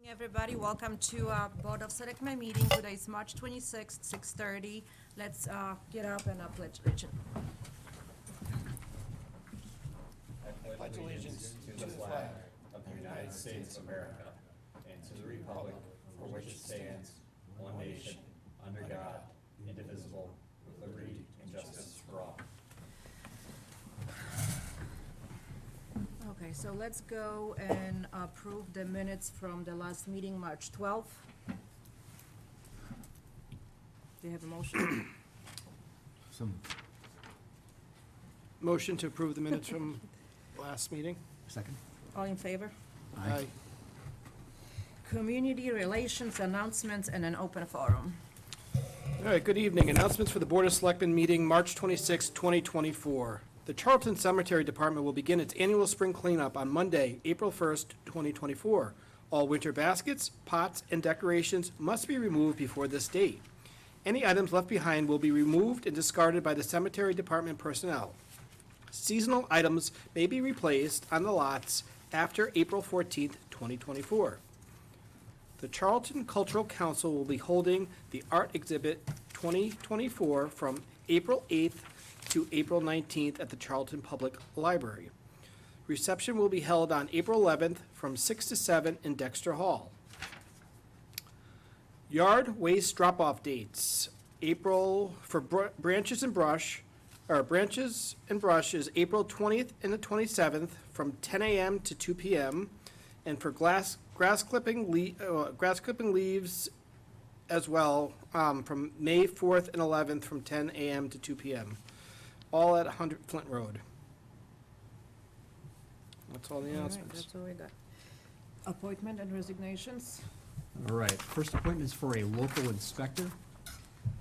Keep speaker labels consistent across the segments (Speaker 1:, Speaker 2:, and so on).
Speaker 1: Everybody, welcome to Board of Selectmen meeting. Today is March 26th, 6:30. Let's get up and pledge allegiance.
Speaker 2: I pledge allegiance to the flag of the United States of America and to the republic for which it stands, one nation, under God, indivisible, with liberty and justice for all.
Speaker 1: Okay, so let's go and approve the minutes from the last meeting, March 12th. Do you have a motion?
Speaker 3: Motion to approve the minutes from last meeting.
Speaker 4: Second.
Speaker 1: All in favor?
Speaker 3: Aye.
Speaker 1: Community relations, announcements, and an open forum.
Speaker 3: All right, good evening. Announcements for the Board of Selectmen meeting, March 26, 2024. The Charlton Cemetery Department will begin its annual spring cleanup on Monday, April 1st, 2024. All winter baskets, pots, and decorations must be removed before this date. Any items left behind will be removed and discarded by the cemetery department personnel. Seasonal items may be replaced on the lots after April 14th, 2024. The Charlton Cultural Council will be holding the Art Exhibit 2024 from April 8th to April 19th at the Charlton Public Library. Reception will be held on April 11th from 6 to 7 in Dexter Hall. Yard waste drop-off dates. April for branches and brush is April 20th and the 27th from 10 a.m. to 2 p.m. And for grass clipping leaves as well, from May 4th and 11th from 10 a.m. to 2 p.m. All at 100 Flint Road. That's all the
Speaker 1: All right,
Speaker 3: announcements.
Speaker 1: that's all we got. Appointment and resignations.
Speaker 4: All right, first appointment is for a local inspector.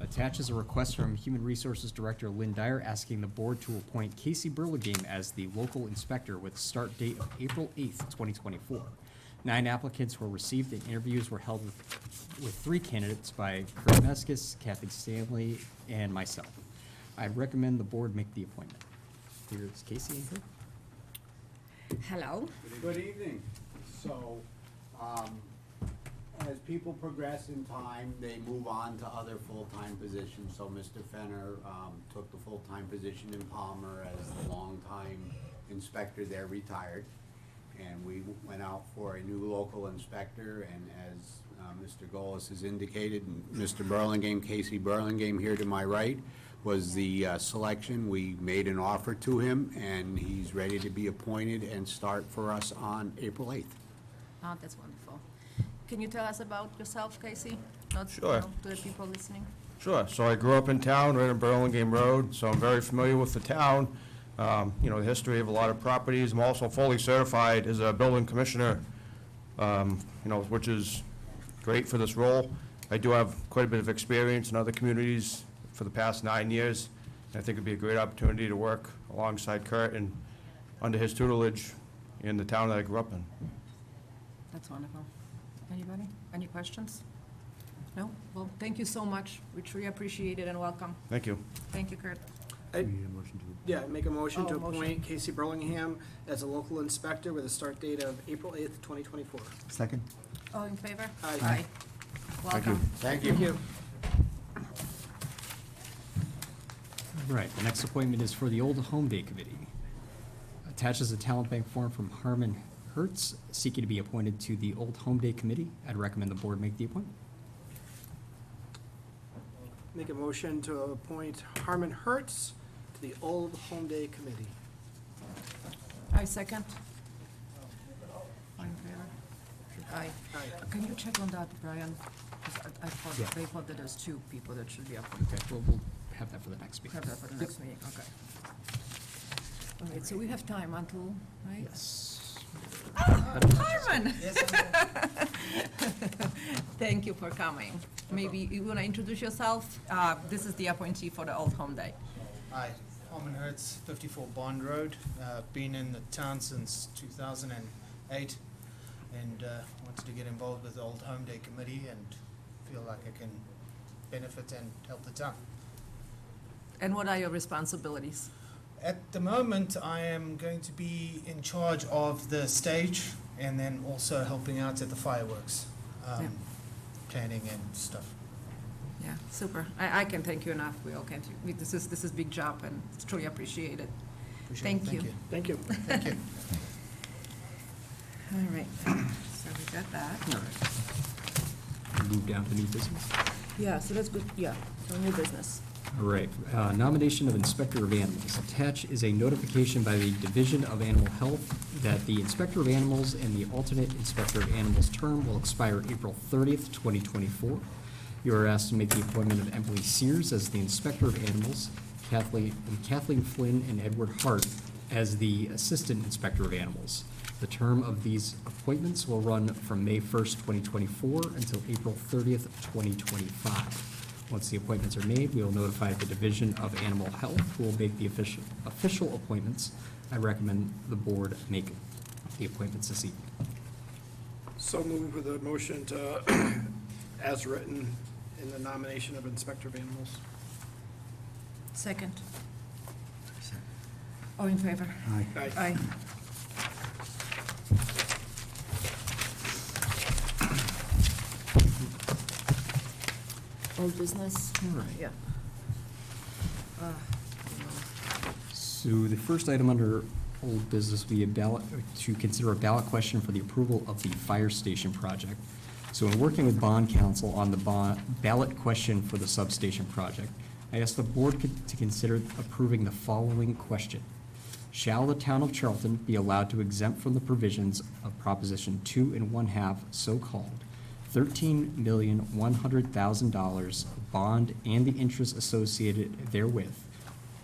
Speaker 4: Attaches a request from Human Resources Director Lynn Dyer asking the board to appoint Casey Burlingame as the local inspector with start date of April 8th, 2024. 9 applicants were received and interviews were held with 3 candidates by Kurt Meskis, Kathy Stanley, and myself. I'd recommend the board make the appointment. Here's Casey and Kurt.
Speaker 1: Hello.
Speaker 5: Good evening. So, as people progress in time, they move on to other full-time positions. So Mr. Fenner took the full-time position in Palmer as the longtime inspector there, retired. And we went out for a new local inspector, and as Mr. Golis has indicated, Mr. Burlingame, Casey Burlingame here to my right, was the selection. We made an offer to him, and he's ready to be appointed and start for us on April 8th.
Speaker 1: Oh, that's wonderful. Can you tell us about yourself, Casey? Not,
Speaker 6: Sure.
Speaker 1: To the people listening.
Speaker 6: Sure. So I grew up in town, right on Burlingame Road, so I'm very familiar with the town. The history of a lot of properties. I'm also fully certified as a building commissioner, which is great for this role. I do have quite a bit of experience in other communities for the past 9 years. And I think it'd be a great opportunity to work alongside Kurt and under his tutelage in the town that I grew up in.
Speaker 1: That's wonderful. Anybody? Any questions? No? Well, thank you so much. We truly appreciate it and welcome.
Speaker 6: Thank you.
Speaker 1: Thank you, Kurt.
Speaker 3: Yeah, make a motion to
Speaker 1: Oh, motion.
Speaker 3: appoint Casey Burlingham as a local inspector with a start date of April 8th, 2024.
Speaker 4: Second.
Speaker 1: All in favor?
Speaker 3: Aye.
Speaker 1: Aye. Welcome.
Speaker 5: Thank
Speaker 3: Thank you.
Speaker 4: All right, the next appointment is for the Old Home Day Committee. Attaches a talent bank form from Harmon Hertz seeking to be appointed to the Old Home Day Committee. I'd recommend the board make the appointment.
Speaker 3: Make a motion to appoint Harmon Hertz to the Old Home Day Committee.
Speaker 1: I second. All in favor? Aye.
Speaker 3: Aye.
Speaker 1: Can you check on that, Brian? 'Cause I thought,
Speaker 4: Yeah.
Speaker 1: they thought that there's 2 people that should be appointed.
Speaker 4: Okay, we'll have that for the next meeting.
Speaker 1: Have that for the next meeting, okay. All right, so we have time until, right?
Speaker 4: Yes.
Speaker 1: Harmon! Thank you for coming. Maybe you want to introduce yourself? This is the appointee for the Old Home Day.
Speaker 7: Hi, Harmon Hertz, 54 Bond Road. Been in the town since 2008 and wanted to get involved with the Old Home Day Committee and feel like I can benefit and help the town.
Speaker 1: And what are your responsibilities?
Speaker 7: At the moment, I am going to be in charge of the stage and then also helping out at the fireworks.
Speaker 1: Yeah.
Speaker 7: planning and stuff.
Speaker 1: Yeah, super. I can thank you enough. We all can. This is big job, and it's truly appreciated.
Speaker 7: Appreciate it.
Speaker 1: Thank you.
Speaker 3: Thank you.
Speaker 7: Thank you.
Speaker 1: All right, so we got that.
Speaker 4: All right. Move down to new business.
Speaker 1: Yeah, so that's good, yeah, so new business.
Speaker 4: All right, nomination of Inspector of Animals. Attached is a notification by the Division of Animal Health that the Inspector of Animals and the alternate Inspector of Animals term will expire April 30th, 2024. You are asked to make the appointment of Emily Sears as the Inspector of Animals, Kathleen Flynn and Edward Hart as the Assistant Inspector of Animals. The term of these appointments will run from May 1st, 2024 until April 30th, 2025. Once the appointments are made, we will notify the Division of Animal Health, who will make the official appointments. I recommend the board make the appointments this evening.
Speaker 3: So move with a motion to, as written in the nomination of Inspector of Animals.
Speaker 1: Second. All in favor?
Speaker 3: Aye.
Speaker 1: Aye. Old business?
Speaker 4: All right.
Speaker 1: Yeah.
Speaker 4: So the first item under old business will be a ballot, to consider a ballot question for the approval of the fire station project. So in working with bond counsel on the ballot question for the substation project, I asked the board to consider approving the following question. Shall the town of Charlton be allowed to exempt from the provisions of Proposition 2 1/2, so-called $13,100,000 bond and the interest associated therewith,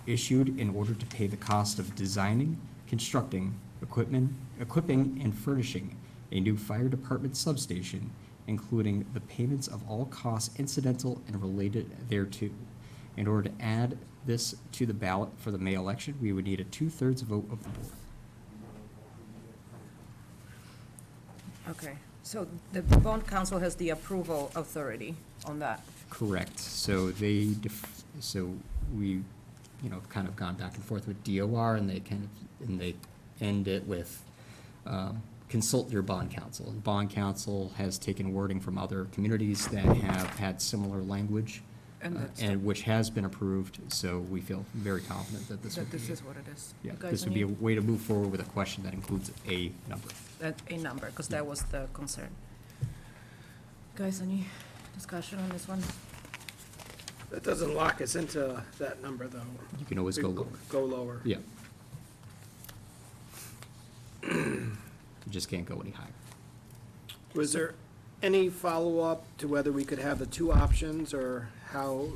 Speaker 4: issued in order to pay the cost of designing, constructing, equiping, and furnishing a new fire department substation, including the payments of all costs incidental and related thereto. In order to add this to the ballot for the May election, we would need a 2/3 vote of the board.
Speaker 1: Okay, so the bond council has the approval authority on that.
Speaker 4: Correct. So so we, kind of gone back and forth with DOR, and they end it with, consult your bond counsel. And bond counsel has taken wording from other communities that have had similar language,
Speaker 1: And that's
Speaker 4: and which has been approved, so we feel very confident that this would
Speaker 1: that
Speaker 4: be.
Speaker 1: this is what it is.
Speaker 4: Yeah,
Speaker 1: You guys
Speaker 4: this would be a
Speaker 1: need
Speaker 4: way to move forward with a question that includes a number.
Speaker 1: a number, because that was the concern. Guys, any discussion on this one?
Speaker 3: That doesn't lock us into that number, though.
Speaker 4: You can always go
Speaker 3: We
Speaker 4: lower.
Speaker 3: Go lower.
Speaker 4: Yeah. You just can't go any higher.
Speaker 3: Was there any follow-up to whether we could have the two options, or how,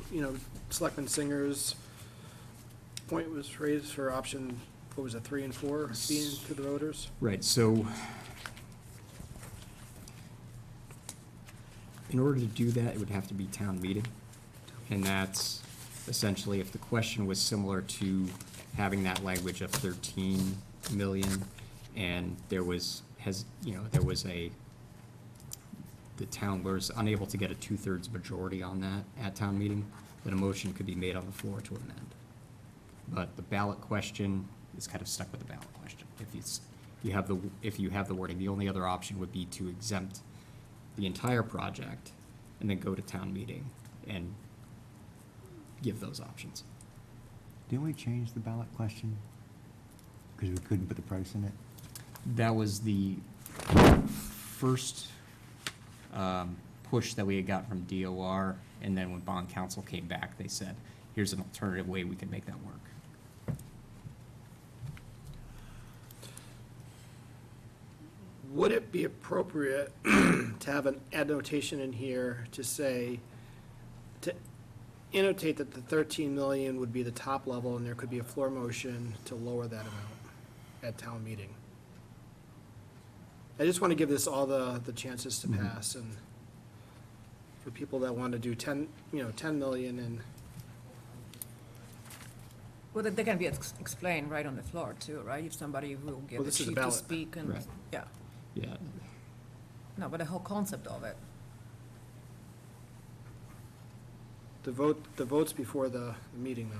Speaker 3: Selectman Singer's point was raised for option, what was it, 3 and 4, being to the voters?
Speaker 4: Right, so in order to do that, it would have to be town meeting. And that's essentially if the question was similar to having that language of 13 million, and the town was unable to get a 2/3 majority on that at town meeting, then a motion could be made on the floor to amend. But the ballot question is kind of stuck with the ballot question. If you have the wording, the only other option would be to exempt the entire project and then go to town meeting and give those options.
Speaker 8: Didn't we change the ballot question? Because we couldn't put the price in it?
Speaker 4: That was the first push that we had got from DOR, and then when bond counsel came back, they said, here's an alternative way we can make that work.
Speaker 3: Would it be appropriate to have an annotation in here to say, to annotate that the 13 million would be the top level, and there could be a floor motion to lower that amount at town meeting? I just want to give this all the chances to pass, and for people that want to do 10 million, and
Speaker 1: Well, they can be explained right on the floor too, right? If somebody will get
Speaker 3: Well,
Speaker 1: the
Speaker 3: this is a
Speaker 1: chief to
Speaker 3: ballot.
Speaker 1: speak and,
Speaker 4: Right.
Speaker 1: yeah.
Speaker 4: Yeah,
Speaker 1: No, but the whole concept of it.
Speaker 3: the vote's before the meeting,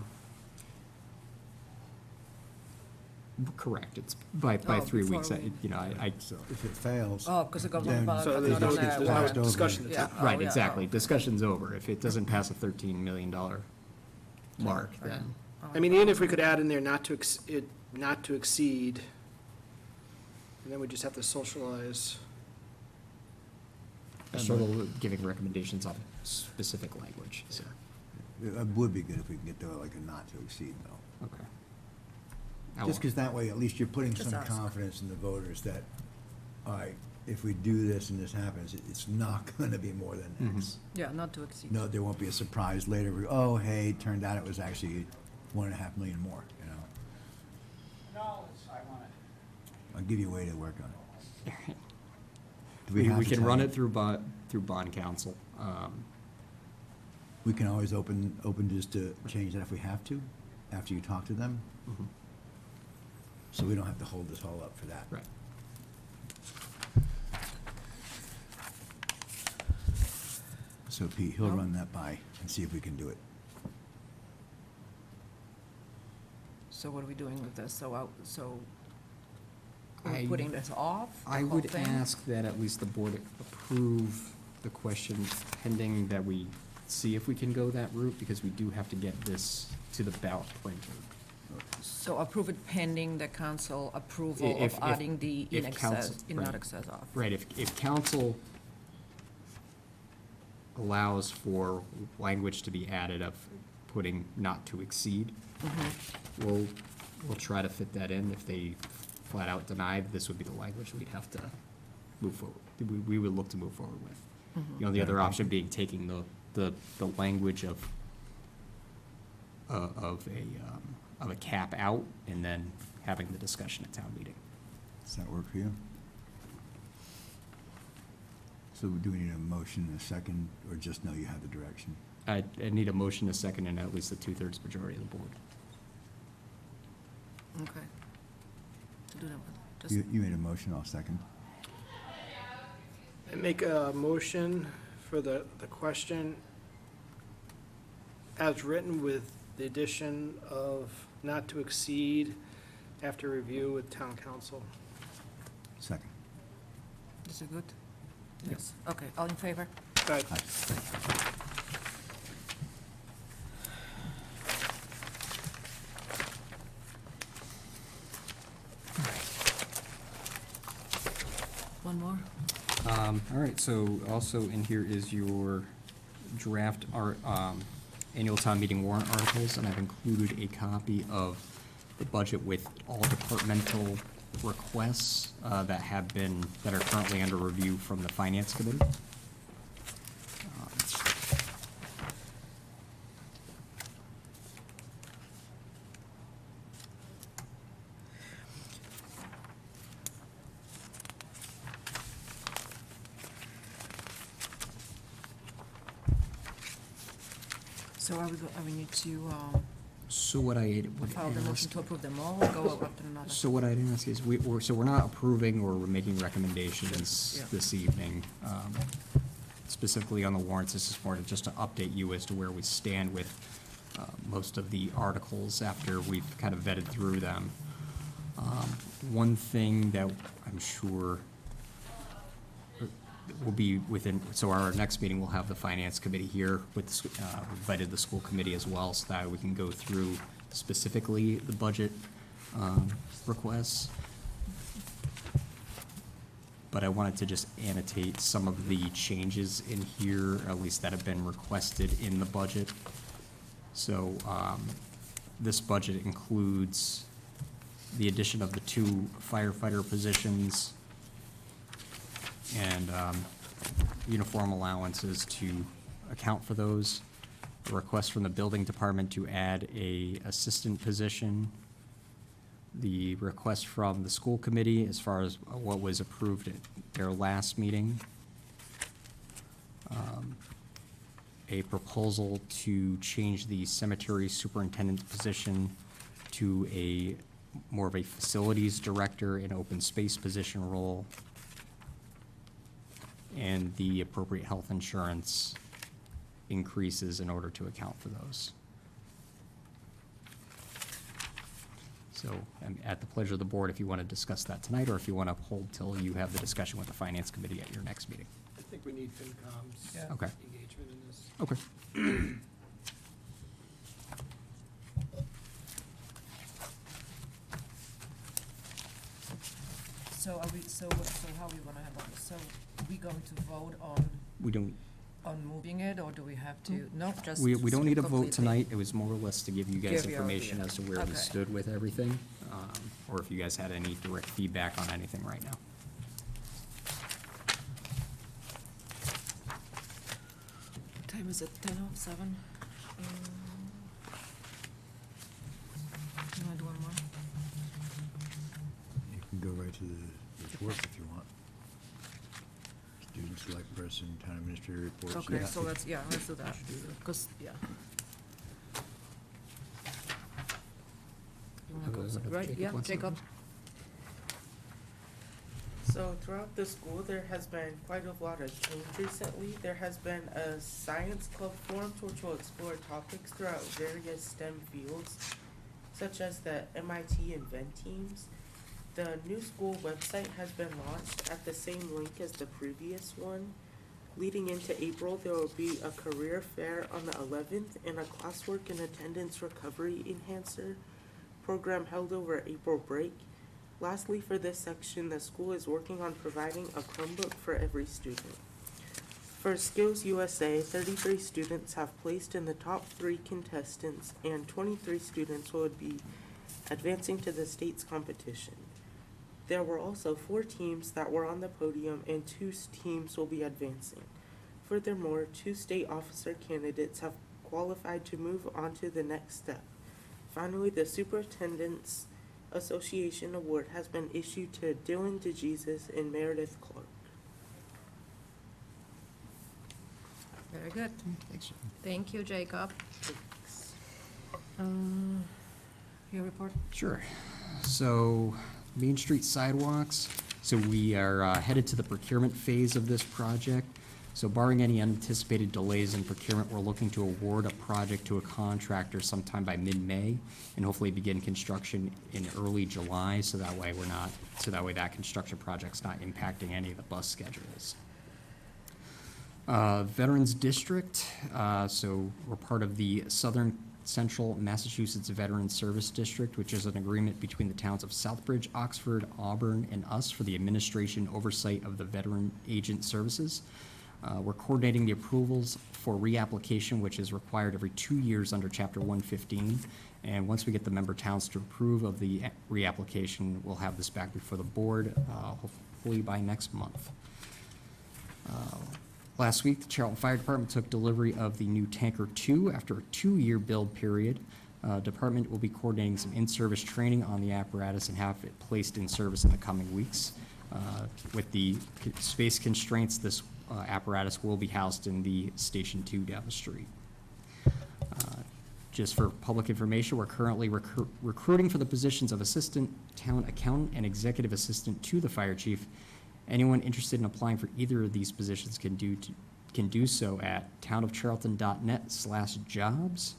Speaker 3: though.
Speaker 4: Correct, it's by
Speaker 1: Oh,
Speaker 4: 3
Speaker 1: before
Speaker 4: weeks,
Speaker 1: we-
Speaker 4: you know, I,
Speaker 8: So if it fails.
Speaker 1: Oh, because it goes on
Speaker 8: then
Speaker 1: the ballot.
Speaker 3: So
Speaker 1: not
Speaker 3: there's
Speaker 1: on
Speaker 3: no,
Speaker 1: that
Speaker 3: there's no
Speaker 1: warrant.
Speaker 3: discussion.
Speaker 1: Yeah. Oh,
Speaker 4: right,
Speaker 1: yeah,
Speaker 4: exactly,
Speaker 1: oh.
Speaker 4: discussion's over. If it doesn't pass a $13 million mark,
Speaker 1: Right.
Speaker 4: then,
Speaker 1: Oh,
Speaker 3: I mean, even if we could add in there not to exceed, and then we just have to socialize.
Speaker 4: sort of giving recommendations on specific language, so,
Speaker 8: It would be good if we can get to like a not to exceed though.
Speaker 4: okay.
Speaker 8: Just because that way, at least you're putting
Speaker 1: Just
Speaker 8: some
Speaker 1: ask.
Speaker 8: confidence in the voters that, all right, if we do this and this happens, it's not gonna be more than X.
Speaker 1: Yeah, not to exceed.
Speaker 8: No, there won't be a surprise later, oh, hey, turned out it was actually 1.5 million more, you know? I'll give you a way to work on it. Do
Speaker 4: We
Speaker 8: have to
Speaker 4: can
Speaker 8: tell
Speaker 4: run
Speaker 8: you?
Speaker 4: it through bond council.
Speaker 8: We can always open just to change that if we have to, after you talk to them.
Speaker 4: Mhm.
Speaker 8: So we don't have to hold this all up for that.
Speaker 4: Right.
Speaker 8: So Pete, he'll
Speaker 1: Oh.
Speaker 8: run that by and see if we can do it.
Speaker 1: So what are we doing with this? So, are
Speaker 4: I-
Speaker 1: we putting this off? the
Speaker 4: I
Speaker 1: whole
Speaker 4: would
Speaker 1: thing?
Speaker 4: ask that at least the board approve the question pending that we see if we can go that route, because we do have to get this to the ballot printer.
Speaker 1: So approve it pending the council approval
Speaker 4: If-
Speaker 1: of
Speaker 4: if-
Speaker 1: adding the in
Speaker 4: if
Speaker 1: excess,
Speaker 4: council-
Speaker 1: in not
Speaker 4: right.
Speaker 1: excess off.
Speaker 4: Right, if council allows for language to be added of putting not to exceed, we'll try to fit that in. If they flat out deny, this would be the language we'd have to move forward, we would look to move forward with. You know, the other option being taking the language of a cap out and then having the discussion at town meeting.
Speaker 8: Does that work for you? So do we need a motion and a second, or just know you have the direction?
Speaker 4: I need a motion, a second, and at least a 2/3 majority of the board.
Speaker 1: Okay. To do that one. Just-
Speaker 8: You made a motion, I'll second.
Speaker 3: I make a motion for the question as written with the addition of not to exceed after review with town council.
Speaker 8: Second.
Speaker 1: Is it good? Yes. Okay, all in favor?
Speaker 3: Aye.
Speaker 8: Aye.
Speaker 1: One more?
Speaker 4: All right, so also in here is your draft annual town meeting warrant articles, and I've included a copy of the budget with all departmental requests that are currently under review from the finance committee.
Speaker 1: So are we need to,
Speaker 4: So what I would
Speaker 1: file the
Speaker 4: ask-
Speaker 1: motion to approve them all, or go after another?
Speaker 4: So what I'd ask is, we're not approving or we're making recommendations
Speaker 1: Yeah.
Speaker 4: this evening, specifically on the warrants. This is more just to update you as to where we stand with most of the articles after we've kind of vetted through them. One thing that I'm sure will be within, so our next meeting, we'll have the finance committee here with, we've invited the school committee as well, so that we can go through specifically the budget requests. But I wanted to just annotate some of the changes in here, at least that have been requested in the budget. So, this budget includes the addition of the 2 firefighter positions and uniform allowances to account for those. A request from the building department to add a assistant position. The request from the school committee as far as what was approved at their last meeting. A proposal to change the cemetery superintendent position to a more of a facilities director and open space position role. And the appropriate health insurance increases in order to account for those. So at the pleasure of the board, if you want to discuss that tonight, or if you want to hold till you have the discussion with the finance committee at your next meeting.
Speaker 3: I think we need FinCom's
Speaker 1: Yeah.
Speaker 4: Okay.
Speaker 3: engagement in this.
Speaker 4: Okay.
Speaker 1: So are we, so how are we gonna have this? So we going to vote on
Speaker 4: We don't,
Speaker 1: moving it, or do we have to, no, just?
Speaker 4: we don't need a vote
Speaker 1: completely?
Speaker 4: tonight. It was more or less to give you guys
Speaker 1: Give you
Speaker 4: information
Speaker 1: idea.
Speaker 4: as to where we
Speaker 1: Okay.
Speaker 4: stood with everything, or if you guys had any direct feedback on anything right now.
Speaker 1: What time is it, 10:07? You wanna do one more?
Speaker 8: You can go right to the report if you want. Student select person, town administrator reports.
Speaker 1: Okay,
Speaker 8: yeah.
Speaker 1: so let's do that, because, yeah. You wanna go, right,
Speaker 4: Jacob
Speaker 1: yeah,
Speaker 4: wants to-
Speaker 1: Jacob?
Speaker 9: So throughout the school, there has been quite a lot of change recently. There has been a science club formed which will explore topics throughout various STEM fields, such as the MIT Invent Teams. The new school website has been launched at the same link as the previous one. Leading into April, there will be a career fair on the 11th and a classwork and attendance recovery enhancer program held over April break. Lastly, for this section, the school is working on providing a Chromebook for every student. For Skills USA, 33 students have placed in the top 3 contestants, and 23 students will be advancing to the state's competition. There were also 4 teams that were on the podium, and 2 teams will be advancing. Furthermore, 2 state officer candidates have qualified to move on to the next step. Finally, the Superintendent's Association Award has been issued to Dylan DeJesus and Meredith Clark.
Speaker 1: Very good.
Speaker 4: Thanks.
Speaker 1: Thank you, Jacob. Your report?
Speaker 4: Sure. So, Main Street sidewalks. So we are headed to the procurement phase of this project. So barring any unanticipated delays in procurement, we're looking to award a project to a contractor sometime by mid-May and hopefully begin construction in early July, so that way that construction project's not impacting any of the bus schedules. Veterans District, so we're part of the Southern Central Massachusetts Veterans Service District, which is an agreement between the towns of Southbridge, Oxford, Auburn, and us for the administration oversight of the veteran agent services. We're coordinating the approvals for reapplication, which is required every 2 years under Chapter 115. And once we get the member towns to approve of the reapplication, we'll have this back before the board, hopefully by next month. Last week, the Charlton Fire Department took delivery of the new Tanker 2 after a 2-year build period. Department will be coordinating some in-service training on the apparatus and have it placed in service in the coming weeks. With the space constraints, this apparatus will be housed in the Station 2 down the street. Just for public information, we're currently recruiting for the positions of Assistant Town Accountant and Executive Assistant to the Fire Chief. Anyone interested in applying for either of these positions can do so at townofcharlton.net/jobs.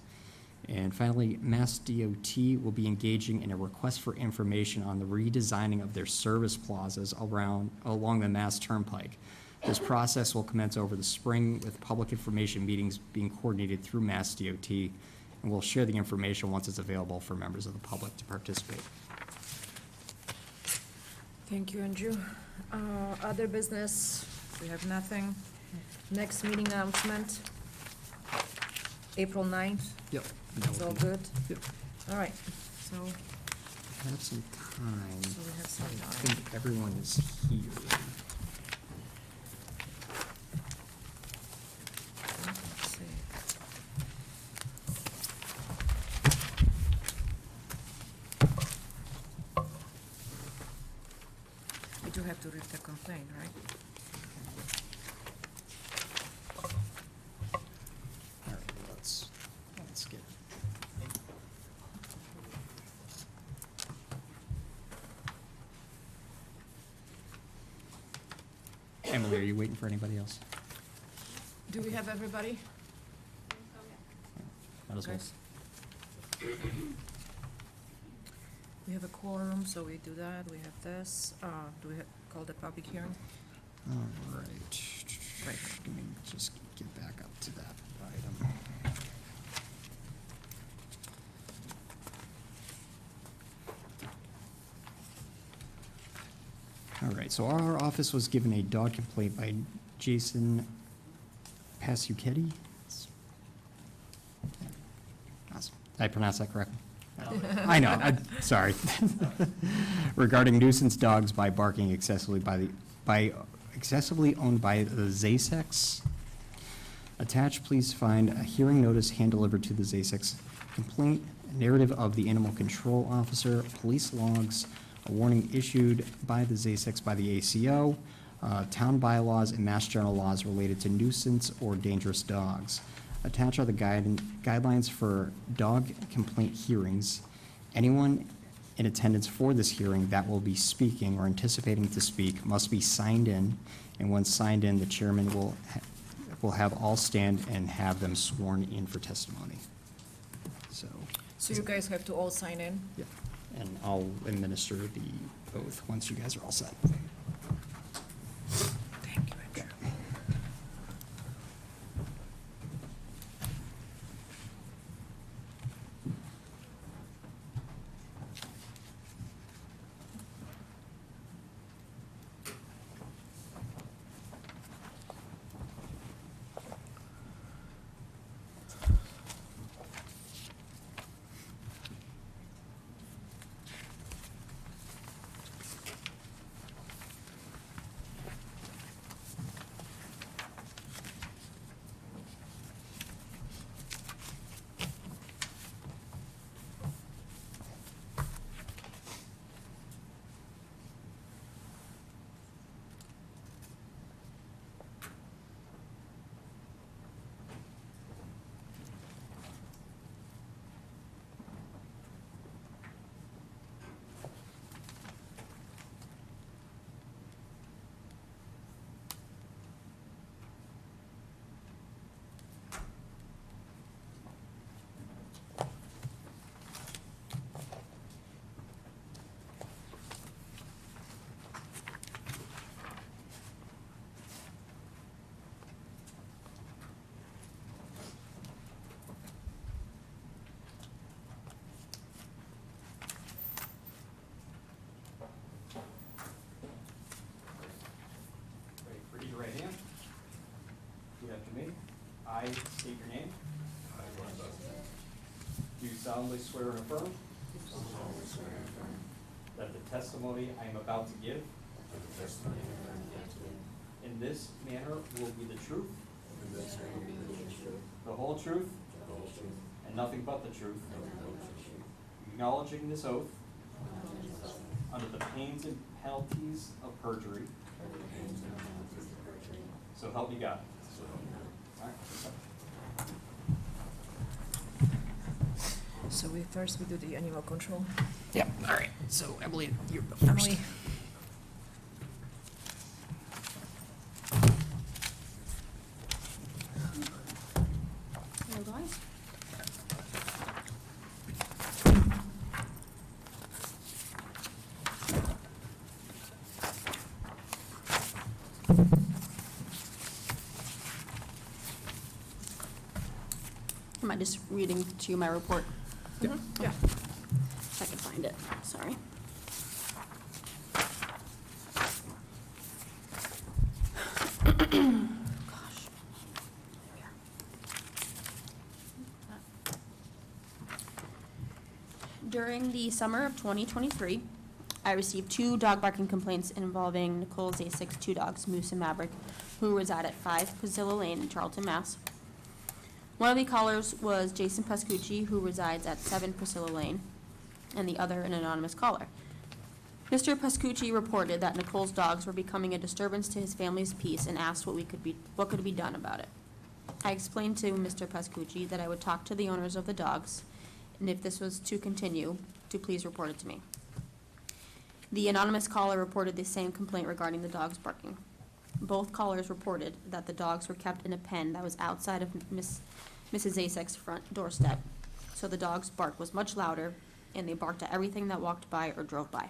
Speaker 4: And finally, Mass DOT will be engaging in a request for information on the redesigning of their service plazas along the Mass Turnpike. This process will commence over the spring with public information meetings being coordinated through Mass DOT, and we'll share the information once it's available for members of the public to participate.
Speaker 1: Thank you, Andrew. Other business, we have nothing. Next meeting announcement, April 9th.
Speaker 4: Yep.
Speaker 1: It's all good?
Speaker 4: Yep.
Speaker 1: All right, so
Speaker 4: Have some time.
Speaker 1: we have some
Speaker 4: I
Speaker 1: time.
Speaker 4: think everyone is here.
Speaker 1: Let's see. We do have to read the complaint, right?
Speaker 4: All right, let's get. Emily, are you waiting for anybody else?
Speaker 1: Do we have everybody?
Speaker 4: Might as well.
Speaker 1: Guys? We have a quorum, so we do that. We have this. Do we call the public hearing?
Speaker 4: All right.
Speaker 1: Right.
Speaker 4: Let me just get back up to that item. All right, so our office was given a dog complaint by Jason Pasuchetti. Did I pronounce that correctly? I know, sorry. Regarding nuisance dogs by barking excessively excessively owned by the Zasex. Attached, please find a hearing notice hand-delivered to the Zasex complaint, a narrative of the animal control officer, police logs, a warning issued by the Zasex by the ACO, town bylaws and mass general laws related to nuisance or dangerous dogs. Attached are the guidelines for dog complaint hearings. Anyone in attendance for this hearing that will be speaking or anticipating to speak must be signed in, and once signed in, the chairman will have all stand and have them sworn in for testimony. So,
Speaker 1: So you guys have to all sign in?
Speaker 4: yeah, and I'll administer the oath once you guys are all set.
Speaker 1: Thank you, Andrew.
Speaker 4: Raise your right hand. Repeat after me. I state your name. Do solemnly swear and affirm that the testimony I am about to give in this manner will be the truth, the whole truth, and nothing but the truth. Acknowledging this oath under the pains and penalties of perjury. So help me God. All right.
Speaker 1: So we do the animal control.
Speaker 4: Yeah, all right. So Emily, you're the first.
Speaker 1: Emily.
Speaker 10: There, guys. Am I just reading to you my report?
Speaker 1: Yeah.
Speaker 10: If I can find it, sorry. Gosh. There we are. During the summer of 2023, I received 2 dog barking complaints involving Nicole Zasek's 2 dogs, Moose and Maverick, who reside at 5 Priscilla Lane in Charlton, Mass. One of the callers was Jason Pascucci, who resides at 7 Priscilla Lane, and the other an anonymous caller. Mr. Pascucci reported that Nicole's dogs were becoming a disturbance to his family's peace and asked what could be done about it. I explained to Mr. Pascucci that I would talk to the owners of the dogs, and if this was to continue, to please report it to me. The anonymous caller reported the same complaint regarding the dogs barking. Both callers reported that the dogs were kept in a pen that was outside of Mrs. Zasek's front doorstep, so the dog's bark was much louder and they barked at everything that walked by or drove by.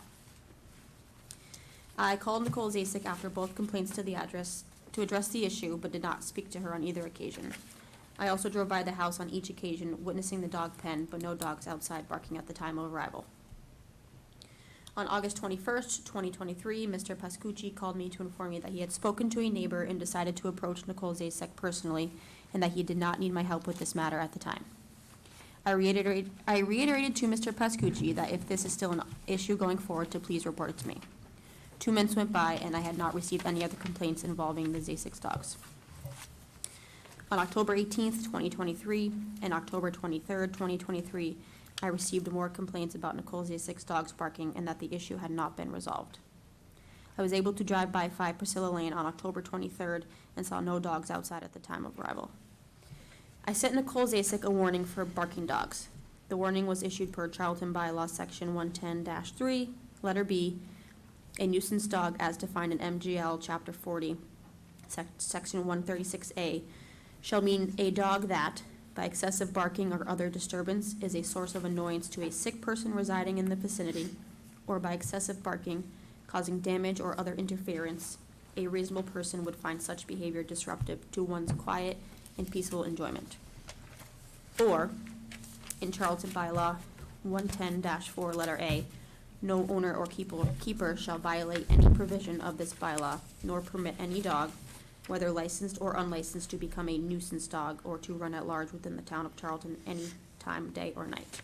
Speaker 10: I called Nicole Zasek after both complaints to the address to address the issue, but did not speak to her on either occasion. I also drove by the house on each occasion, witnessing the dog pen, but no dogs outside barking at the time of arrival. On August 21st, 2023, Mr. Pascucci called me to inform me that he had spoken to a neighbor and decided to approach Nicole Zasek personally, and that he did not need my help with this matter at the time. I reiterated to Mr. Pascucci that if this is still an issue going forward, to please report it to me. 2 months went by, and I had not received any other complaints involving the Zasek's dogs. On October 18th, 2023, and October 23rd, 2023, I received more complaints about Nicole Zasek's dogs barking and that the issue had not been resolved. I was able to drive by 5 Priscilla Lane on October 23rd and saw no dogs outside at the time of arrival. I sent Nicole Zasek a warning for barking dogs. The warning was issued per Charlton Bylaw Section 110-3, letter B. A nuisance dog as defined in MGL Chapter 40, Section 136A, shall mean a dog that, by excessive barking or other disturbance, is a source of annoyance to a sick person residing in the vicinity, or by excessive barking, causing damage or other interference, a reasonable person would find such behavior disruptive to one's quiet and peaceful enjoyment. Or, in Charlton Bylaw 110-4, letter A, no owner or keeper shall violate any provision of this bylaw, nor permit any dog, whether licensed or unlicensed, to become a nuisance dog or to run at large within the town of Charlton any time, day or night.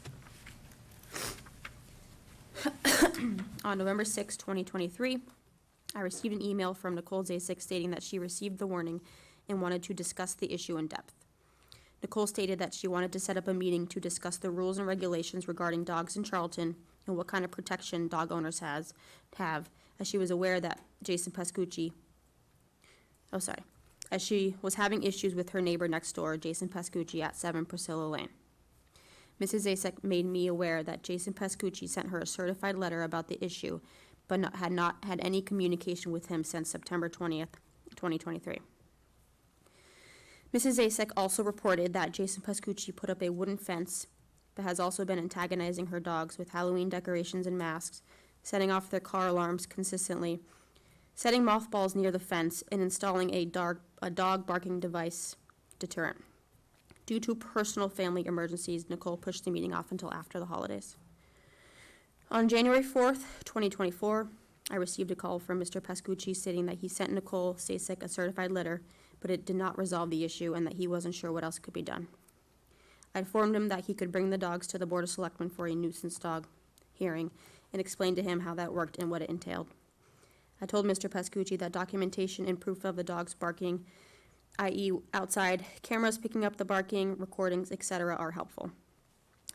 Speaker 10: On November 6, 2023, I received an email from Nicole Zasek stating that she received the warning and wanted to discuss the issue in depth. Nicole stated that she wanted to set up a meeting to discuss the rules and regulations regarding dogs in Charlton and what kind of protection dog owners have, as she was aware that as she was having issues with her neighbor next door, Jason Pascucci, at 7 Priscilla Lane. Mrs. Zasek made me aware that Jason Pascucci sent her a certified letter about the issue, but had not had any communication with him since September 20th, 2023. Mrs. Zasek also reported that Jason Pascucci put up a wooden fence, but has also been antagonizing her dogs with Halloween decorations and masks, setting off their car alarms consistently, setting mothballs near the fence, and installing a dog barking device deterrent. Due to personal family emergencies, Nicole pushed the meeting off until after the holidays. On January 4th, 2024, I received a call from Mr. Pascucci stating that he sent Nicole Zasek a certified letter, but it did not resolve the issue and that he wasn't sure what else could be done. I informed him that he could bring the dogs to the Board of Selectmen for a nuisance dog hearing and explained to him how that worked and what it entailed. I told Mr. Pascucci that documentation and proof of the dogs barking, i.e. outside cameras picking up the barking, recordings, etc., are helpful.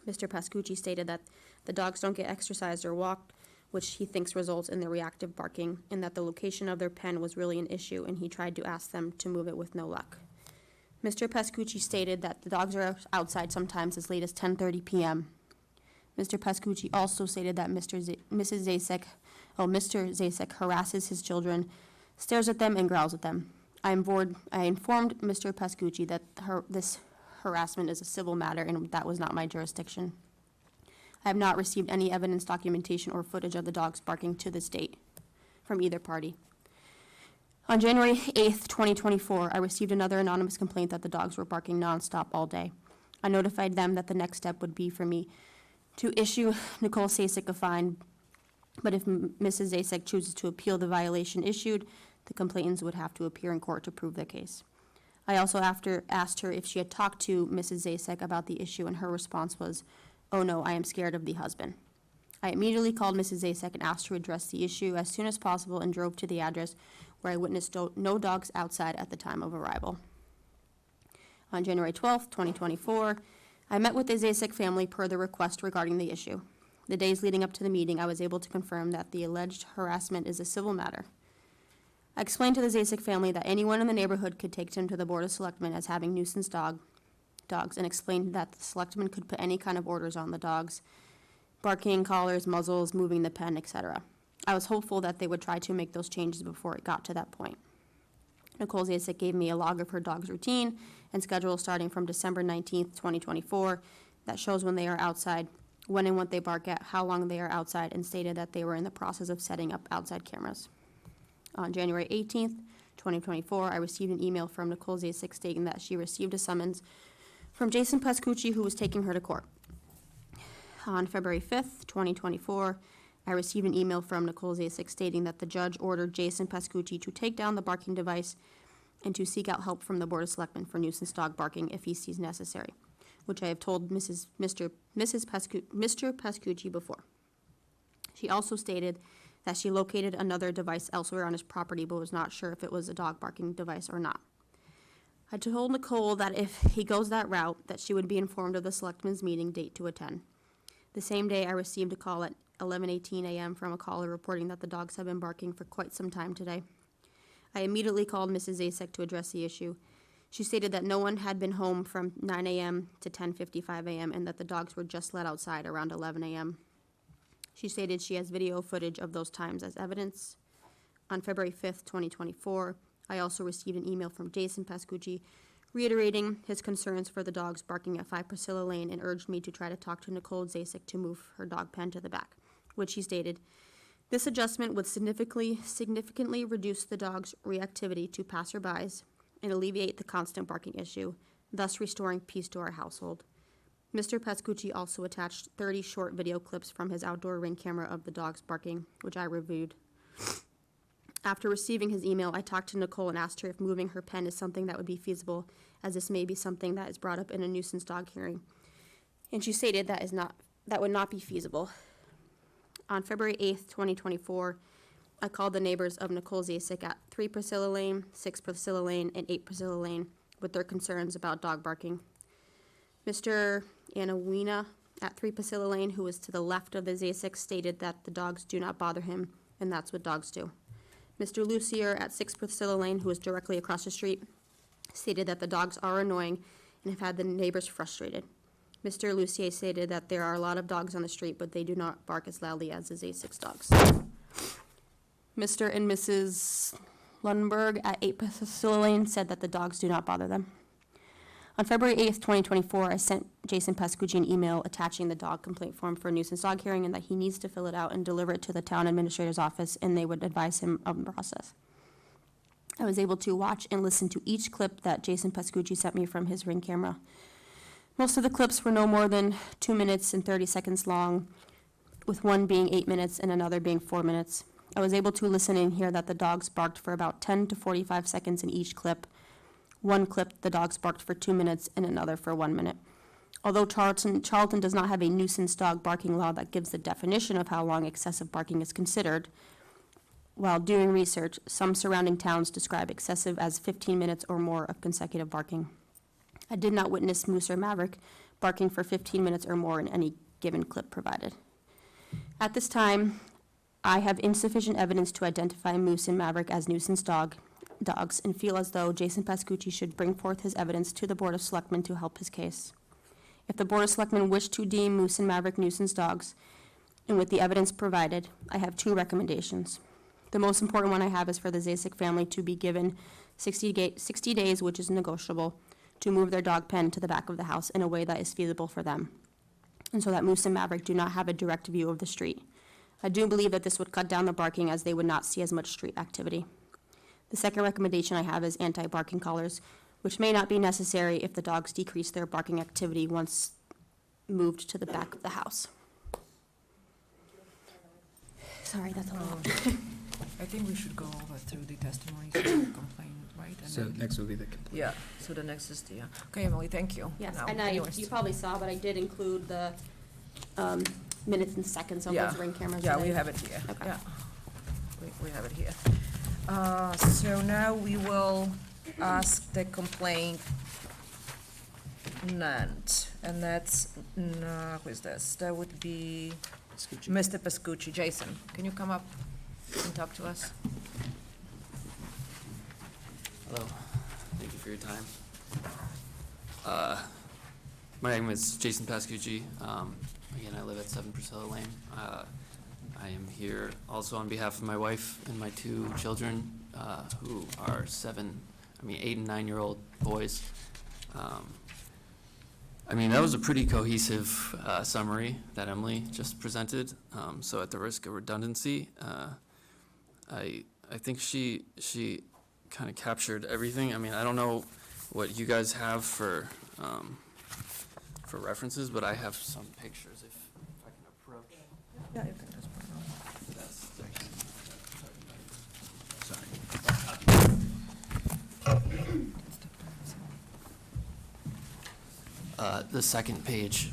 Speaker 10: Mr. Pascucci stated that the dogs don't get exercised or walked, which he thinks results in their reactive barking, and that the location of their pen was really an issue, and he tried to ask them to move it with no luck. Mr. Pascucci stated that the dogs are outside sometimes as late as 10:30 p.m. Mr. Pascucci also stated that Mr. Zasek harasses his children, stares at them, and growls at them. I informed Mr. Pascucci that this harassment is a civil matter and that was not my jurisdiction. I have not received any evidence, documentation, or footage of the dogs barking to this date from either party. On January 8th, 2024, I received another anonymous complaint that the dogs were barking nonstop all day. I notified them that the next step would be for me to issue Nicole Zasek a fine, but if Mrs. Zasek chooses to appeal the violation issued, the complainants would have to appear in court to prove their case. I also asked her if she had talked to Mrs. Zasek about the issue, and her response was, "Oh no, I am scared of the husband." I immediately called Mrs. Zasek and asked her to address the issue as soon as possible and drove to the address where I witnessed no dogs outside at the time of arrival. On January 12th, 2024, I met with the Zasek family per the request regarding the issue. The days leading up to the meeting, I was able to confirm that the alleged harassment is a civil matter. I explained to the Zasek family that anyone in the neighborhood could take them to the Board of Selectmen as having nuisance dogs, and explained that the Selectmen could put any kind of orders on the dogs, barking, collars, muzzles, moving the pen, etc. I was hopeful that they would try to make those changes before it got to that point. Nicole Zasek gave me a log of her dog's routine and schedule starting from December 19th, 2024, that shows when they are outside, when and what they bark at, how long they are outside, and stated that they were in the process of setting up outside cameras. On January 18th, 2024, I received an email from Nicole Zasek stating that she received a summons from Jason Pascucci, who was taking her to court. On February 5th, 2024, I received an email from Nicole Zasek stating that the judge ordered Jason Pascucci to take down the barking device and to seek out help from the Board of Selectmen for nuisance dog barking if he sees necessary, which I have told Mr. Pascucci before. She also stated that she located another device elsewhere on his property but was not sure if it was a dog barking device or not. I told Nicole that if he goes that route, that she would be informed of the Selectmen's meeting date to attend. The same day, I received a call at 11:18 a.m. from a caller reporting that the dogs have been barking for quite some time today. I immediately called Mrs. Zasek to address the issue. She stated that no one had been home from 9 a.m. to 10:55 a.m. and that the dogs were just let outside around 11 a.m. She stated she has video footage of those times as evidence. On February 5th, 2024, I also received an email from Jason Pascucci reiterating his concerns for the dogs barking at 5 Priscilla Lane and urged me to try to talk to Nicole Zasek to move her dog pen to the back, which he stated, this adjustment would significantly reduce the dog's reactivity to passerbys and alleviate the constant barking issue, thus restoring peace to our household. Mr. Pascucci also attached 30 short video clips from his outdoor ring camera of the dogs barking, which I reviewed. After receiving his email, I talked to Nicole and asked her if moving her pen is something that would be feasible, as this may be something that is brought up in a nuisance dog hearing. And she stated that would not be feasible. On February 8th, 2024, I called the neighbors of Nicole Zasek at 3 Priscilla Lane, 6 Priscilla Lane, and 8 Priscilla Lane with their concerns about dog barking. Mr. Anawina at 3 Priscilla Lane, who was to the left of the Zasek, stated that the dogs do not bother him, and that's what dogs do. Mr. Lucier at 6 Priscilla Lane, who was directly across the street, stated that the dogs are annoying and have had the neighbors frustrated. Mr. Lucier stated that there are a lot of dogs on the street, but they do not bark as loudly as the Zasek dogs. Mr. and Mrs. Lundberg at 8 Priscilla Lane said that the dogs do not bother them. On February 8th, 2024, I sent Jason Pascucci an email attaching the dog complaint form for a nuisance dog hearing and that he needs to fill it out and deliver it to the town administrator's office, and they would advise him of the process. I was able to watch and listen to each clip that Jason Pascucci sent me from his Ring camera. Most of the clips were no more than 2 minutes and 30 seconds long, with one being 8 minutes and another being 4 minutes. I was able to listen and hear that the dogs barked for about 10 to 45 seconds in each clip. One clip, the dogs barked for 2 minutes and another for 1 minute. Although Charlton does not have a nuisance dog barking law that gives the definition of how long excessive barking is considered, while doing research, some surrounding towns describe excessive as 15 minutes or more of consecutive barking. I did not witness Moose or Maverick barking for 15 minutes or more in any given clip provided. At this time, I have insufficient evidence to identify Moose and Maverick as nuisance dogs and feel as though Jason Pascucci should bring forth his evidence to the Board of Selectmen to help his case. If the Board of Selectmen wish to deem Moose and Maverick nuisance dogs, and with the evidence provided, I have 2 recommendations. The most important one I have is for the Zasek family to be given 60 days, which is negotiable, to move their dog pen to the back of the house in a way that is feasible for them, and so that Moose and Maverick do not have a direct view of the street. I do believe that this would cut down the barking as they would not see as much street activity. The second recommendation I have is anti-barking collars, which may not be necessary if the dogs decrease their barking activity once moved to the back of the house. Sorry, that's all.
Speaker 1: I think we should go over through the testimonies of the complaint, right? And
Speaker 4: So
Speaker 1: then-
Speaker 4: next will be the complaint.
Speaker 1: Yeah, so the next is the, okay, Emily, thank you.
Speaker 10: Yes,
Speaker 1: Now,
Speaker 10: and
Speaker 1: anyways.
Speaker 10: you probably saw, but I did include the minutes and seconds of
Speaker 1: Yeah.
Speaker 10: those Ring cameras.
Speaker 1: Yeah,
Speaker 10: that
Speaker 1: we
Speaker 10: I-
Speaker 1: have it here,
Speaker 10: Okay.
Speaker 1: yeah. We have it here. So now we will ask the complainant, and that's, who is this? That would be Mr. Pascucci. Jason, can you come up and talk to us?
Speaker 11: Hello, thank you for your time. My name is Jason Pascucci. Again, I live at 7 Priscilla Lane. I am here also on behalf of my wife and my 2 children, who are 8 and 9-year-old boys. I mean, that was a pretty cohesive summary that Emily just presented. So at the risk of redundancy, I think she kind of captured everything. I mean, I don't know what you guys have for references, but I have some pictures if I can approach.
Speaker 1: Yeah, you can just put it on.
Speaker 11: That's the second page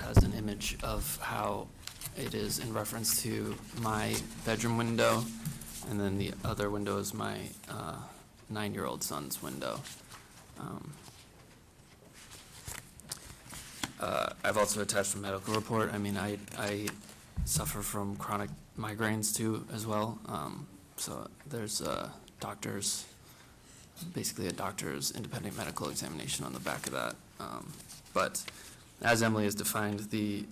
Speaker 11: has an image of how it is in reference to my bedroom window, and then the other window is my 9-year-old son's window. I've also attached a medical report. I mean, I suffer from chronic migraines too as well. So there's basically a doctor's independent medical examination on the back of that. But as Emily has defined, the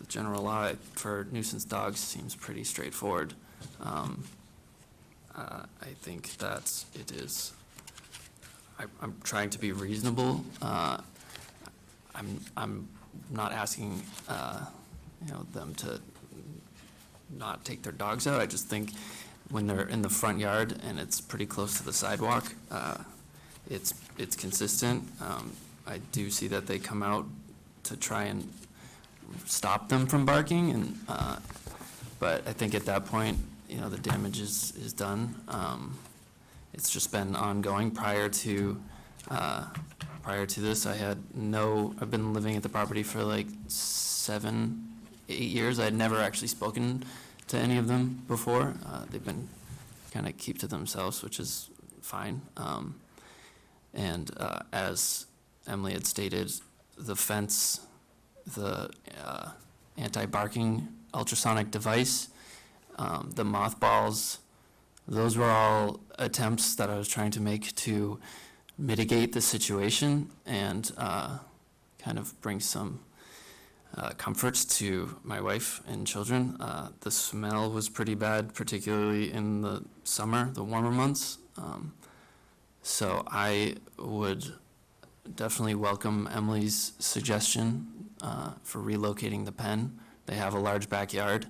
Speaker 11: general law for nuisance dogs seems pretty straightforward. I think that it is, I'm trying to be reasonable. I'm not asking, them to not take their dogs out. I just think when they're in the front yard and it's pretty close to the sidewalk, it's consistent. I do see that they come out to try and stop them from barking, and but I think at that point, the damage is done. It's just been ongoing. Prior to this, I've been living at the property for like 7-8 years. I had never actually spoken to any of them before. They've been kind of keep to themselves, which is fine. And as Emily had stated, the fence, the anti-barking ultrasonic device, the mothballs, those were all attempts that I was trying to make to mitigate the situation and kind of bring some comforts to my wife and children. The smell was pretty bad, particularly in the summer, the warmer months. So I would definitely welcome Emily's suggestion for relocating the pen. They have a large backyard.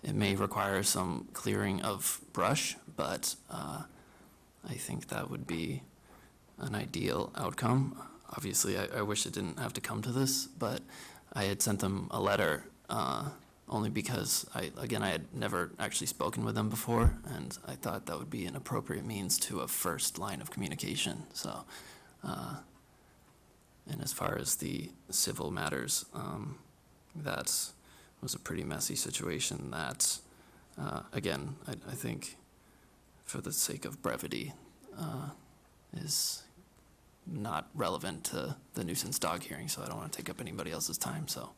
Speaker 11: It may require some clearing of brush, but I think that would be an ideal outcome. Obviously, I wish it didn't have to come to this, but I had sent them a letter only because I had never actually spoken with them before, and I thought that would be an appropriate means to a first line of communication. So, and as far as the civil matters, that was a pretty messy situation that, again, I think for the sake of brevity, is not relevant to the nuisance dog hearing, so I don't want to take up anybody else's time, so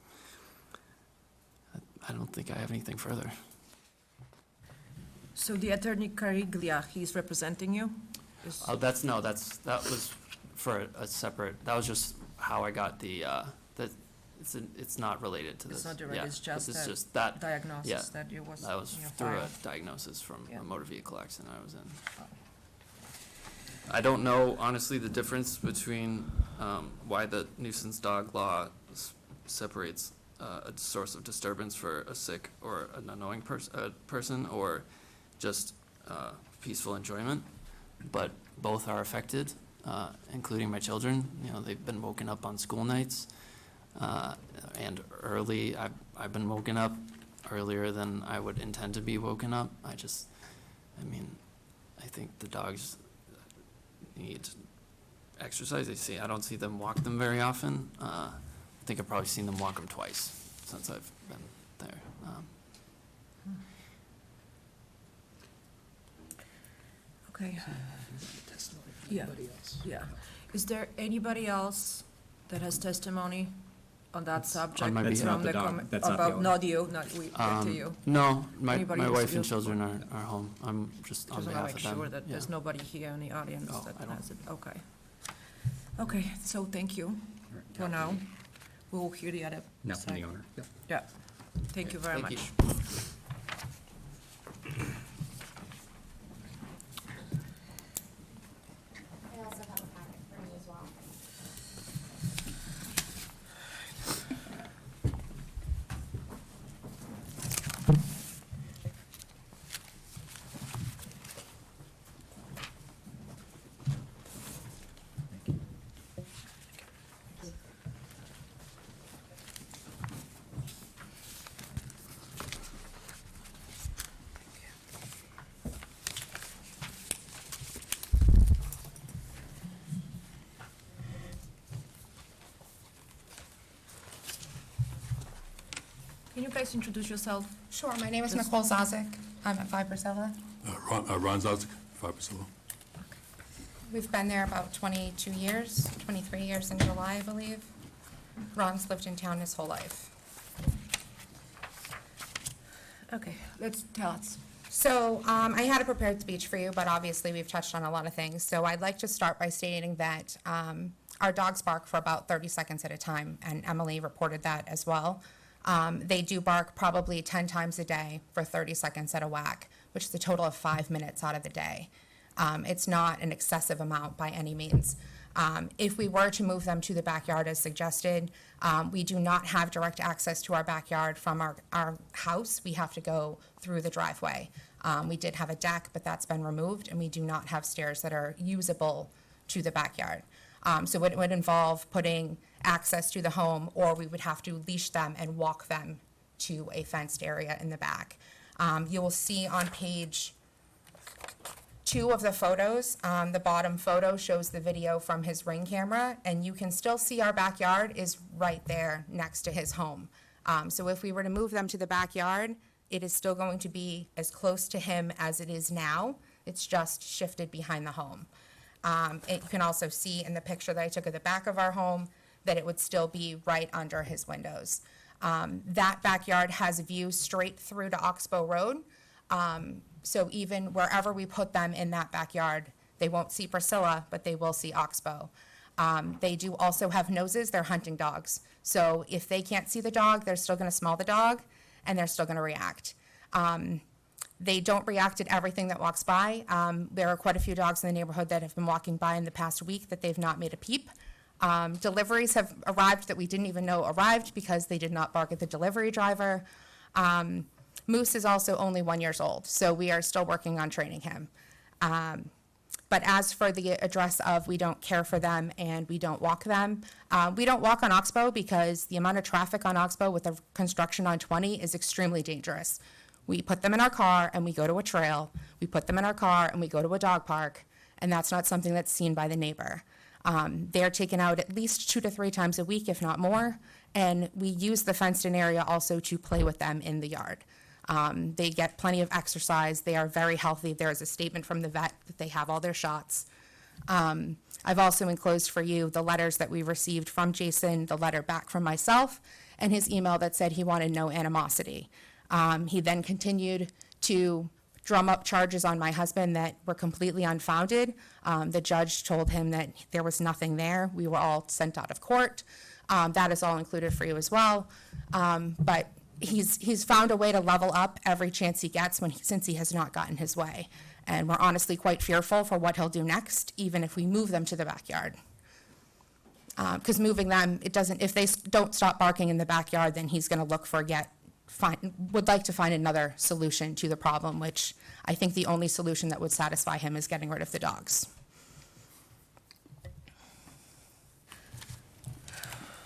Speaker 11: I don't think I have anything further.
Speaker 1: So the attorney Cariglia, he's representing you?
Speaker 11: Oh, that was for a separate, that was just how I got it's not related to this.
Speaker 1: It's not related,
Speaker 11: Yeah,
Speaker 1: it's just
Speaker 11: this is
Speaker 1: a
Speaker 11: just that,
Speaker 1: diagnosis
Speaker 11: yeah,
Speaker 1: that you was
Speaker 11: that was
Speaker 1: in your
Speaker 11: through
Speaker 1: file.
Speaker 11: a diagnosis from
Speaker 1: Yeah.
Speaker 11: a motor vehicle accident I was in.
Speaker 1: Oh.
Speaker 11: I don't know, honestly, the difference between why the nuisance dog law separates a source of disturbance for a sick or an annoying person or just peaceful enjoyment, but both are affected, including my children. They've been woken up on school nights, and early. I've been woken up earlier than I would intend to be woken up. I think the dogs need exercise. I don't see them walk them very often. I think I've probably seen them walk them twice since I've been there.
Speaker 1: Okay. Yeah, yeah. Is there anybody else that has testimony on that subject?
Speaker 11: my
Speaker 4: That's
Speaker 11: behalf.
Speaker 4: not the dog. That's not the
Speaker 1: About,
Speaker 4: owner.
Speaker 1: not you, not we, to you.
Speaker 11: No, my
Speaker 1: Anybody else
Speaker 11: wife and
Speaker 1: you-
Speaker 11: children are home. I'm just on
Speaker 1: Just want to
Speaker 11: behalf
Speaker 1: make
Speaker 11: of them.
Speaker 1: sure that
Speaker 11: Yeah.
Speaker 1: there's nobody here in the audience
Speaker 11: No,
Speaker 1: that
Speaker 11: I don't.
Speaker 1: has it. Okay. Okay, so thank you for now. We'll hear the other
Speaker 4: Now from the
Speaker 1: side.
Speaker 4: owner. Yep.
Speaker 1: Yeah, thank you very
Speaker 11: Thank
Speaker 1: much.
Speaker 11: you.
Speaker 12: I also have a packet for you as well.
Speaker 1: you guys introduce yourself?
Speaker 12: Sure, my name is Nicole Zazik. I'm at 5 Priscilla.
Speaker 13: Ron Zazik, 5 Priscilla.
Speaker 12: We've been there about 22 years, 23 years in July, I believe. Ron's lived in town his whole life.
Speaker 1: Okay, let's tell us.
Speaker 12: So I had a prepared speech for you, but obviously we've touched on a lot of things. So I'd like to start by stating that our dogs bark for about 30 seconds at a time, and Emily reported that as well. They do bark probably 10 times a day for 30 seconds at a whack, which is a total of 5 minutes out of the day. It's not an excessive amount by any means. If we were to move them to the backyard as suggested, we do not have direct access to our backyard from our house. We have to go through the driveway. We did have a deck, but that's been removed, and we do not have stairs that are usable to the backyard. So it would involve putting access to the home, or we would have to leash them and walk them to a fenced area in the back. You will see on page 2 of the photos, the bottom photo shows the video from his Ring camera, and you can still see our backyard is right there next to his home. So if we were to move them to the backyard, it is still going to be as close to him as it is now. It's just shifted behind the home. You can also see in the picture that I took of the back of our home that it would still be right under his windows. That backyard has a view straight through to Oxbow Road. So even wherever we put them in that backyard, they won't see Priscilla, but they will see Oxbow. They do also have noses. They're hunting dogs. So if they can't see the dog, they're still going to smell the dog, and they're still going to react. They don't react at everything that walks by. There are quite a few dogs in the neighborhood that have been walking by in the past week that they've not made a peep. Deliveries have arrived that we didn't even know arrived because they did not bark at the delivery driver. Moose is also only 1 year old, so we are still working on training him. But as for the address of we don't care for them and we don't walk them, we don't walk on Oxbow because the amount of traffic on Oxbow with the construction on 20 is extremely dangerous. We put them in our car and we go to a trail. We put them in our car and we go to a dog park, and that's not something that's seen by the neighbor. They're taken out at least 2 to 3 times a week, if not more, and we use the fenced-in area also to play with them in the yard. They get plenty of exercise. They are very healthy. There is a statement from the vet that they have all their shots. I've also enclosed for you the letters that we received from Jason, the letter back from myself, and his email that said he wanted no animosity. He then continued to drum up charges on my husband that were completely unfounded. The judge told him that there was nothing there. We were all sent out of court. That is all included for you as well. But he's found a way to level up every chance he gets since he has not gotten his way. And we're honestly quite fearful for what he'll do next, even if we move them to the backyard. Because moving them, if they don't stop barking in the backyard, then he's gonna look for would like to find another solution to the problem, which I think the only solution that would satisfy him is getting rid of the dogs.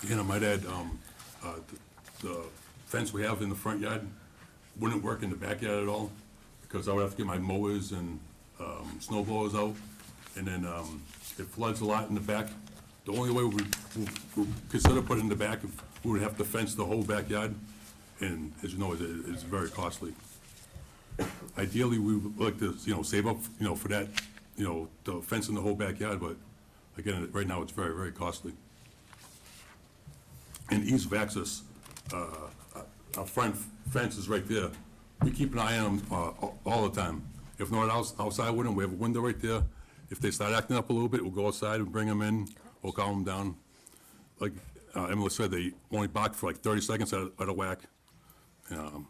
Speaker 13: Again, I might add, the fence we have in the front yard wouldn't work in the backyard at all, because I would have to get my mowers and snow blowers out, and then it floods a lot in the back. The only way we consider putting it in the back, we would have to fence the whole backyard, and as you know, it's very costly. Ideally, we would like to, save up, for that, the fence in the whole backyard, but again, right now, it's very, very costly. And ease of access, our front fence is right there. We keep an eye on them all the time. If not outside with them, we have a window right there. If they start acting up a little bit, we'll go outside and bring them in, or calm them down. Like Emily said, they only bark for like 30 seconds at a whack.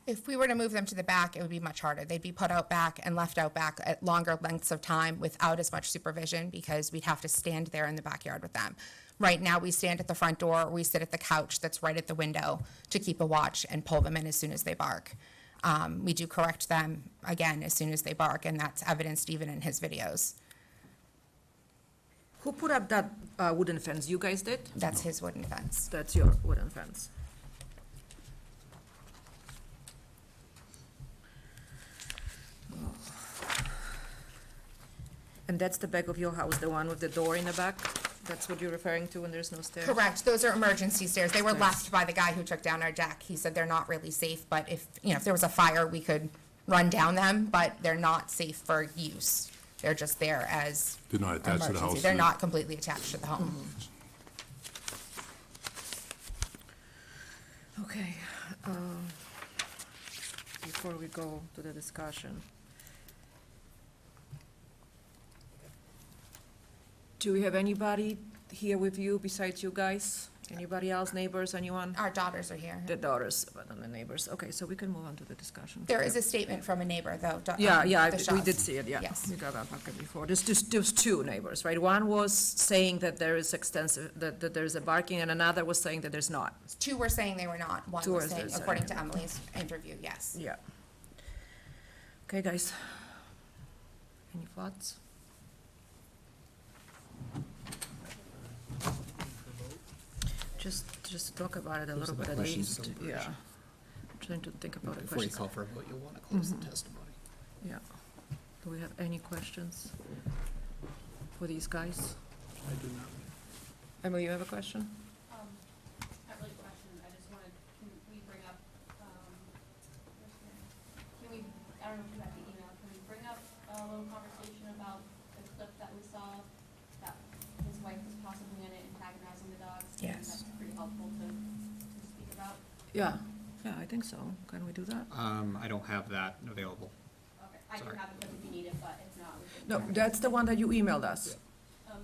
Speaker 12: If we were to move them to the back, it would be much harder. They'd be put out back and left out back at longer lengths of time without as much supervision, because we'd have to stand there in the backyard with them. Right now, we stand at the front door, or we sit at the couch that's right at the window to keep a watch and pull them in as soon as they bark. We do correct them, again, as soon as they bark, and that's evidenced even in his videos.
Speaker 1: Who put up that wooden fence? You guys did?
Speaker 12: That's his wooden fence.
Speaker 1: That's your wooden fence. And that's the back of your house, the one with the door in the back? That's what you're referring to when there's no stairs?
Speaker 12: Correct, those are emergency stairs. They were left by the guy who took down our deck. He said they're not really safe, but if, if there was a fire, we could run down them, but they're not safe for use. They're just there as
Speaker 13: They're not attached to the
Speaker 12: emergency.
Speaker 13: house.
Speaker 12: They're not completely attached to the home.
Speaker 1: Okay, before we go to the discussion. Do we have anybody here with you besides you guys? Anybody else, neighbors, anyone?
Speaker 12: Our daughters are here.
Speaker 1: The daughters, but not the neighbors. Okay, so we can move on to the discussion.
Speaker 12: There is a statement from a neighbor, though.
Speaker 1: Yeah,
Speaker 12: the
Speaker 1: we
Speaker 12: Shaws.
Speaker 1: did see it, yeah.
Speaker 12: Yes.
Speaker 1: We got that packet before. There's two neighbors, right? One was saying that there is extensive, that there's a barking, and another was saying that there's not.
Speaker 12: Two were saying they were not. One
Speaker 1: Two
Speaker 12: was
Speaker 1: were
Speaker 12: saying,
Speaker 1: saying-
Speaker 12: according to Emily's interview, yes.
Speaker 1: Yeah. Okay, guys. Any thoughts? Just talk about it a little bit at least, yeah. Trying to think about it.
Speaker 4: Before you call for a vote, you'll want to close the testimony.
Speaker 1: Yeah. Do we have any questions for these guys?
Speaker 3: I do not.
Speaker 1: Emily, you have a question?
Speaker 10: Not really a question, I just wanted, can we bring up, can we, I don't know if you got the email, can we bring up a little conversation about the clip that we saw, that his wife was possibly in it antagonizing the dogs? I think
Speaker 12: Yes.
Speaker 10: That's pretty helpful to speak about.
Speaker 1: Yeah, I think so. Can we do that?
Speaker 4: I don't have that available.
Speaker 10: Okay, I do
Speaker 4: Sorry.
Speaker 10: have it if you need it, but if not, we can.
Speaker 1: No, that's the one that you emailed us.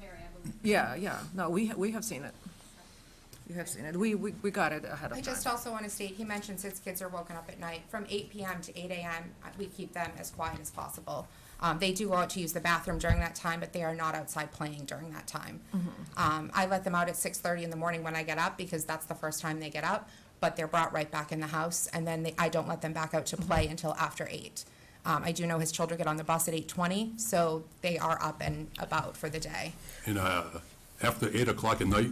Speaker 10: Mary, I believe.
Speaker 1: Yeah, no, we have seen it. We have seen it. We got it ahead of
Speaker 12: I
Speaker 1: time.
Speaker 12: just also want to state, he mentions his kids are woken up at night. From 8 PM to 8 AM, we keep them as quiet as possible. They do go out to use the bathroom during that time, but they are not outside playing during that time. I let them out at 6:30 in the morning when I get up, because that's the first time they get up, but they're brought right back in the house, and then I don't let them back out to play until after 8. I do know his children get on the bus at 8:20, so they are up and about for the day.
Speaker 13: And after 8 o'clock at night,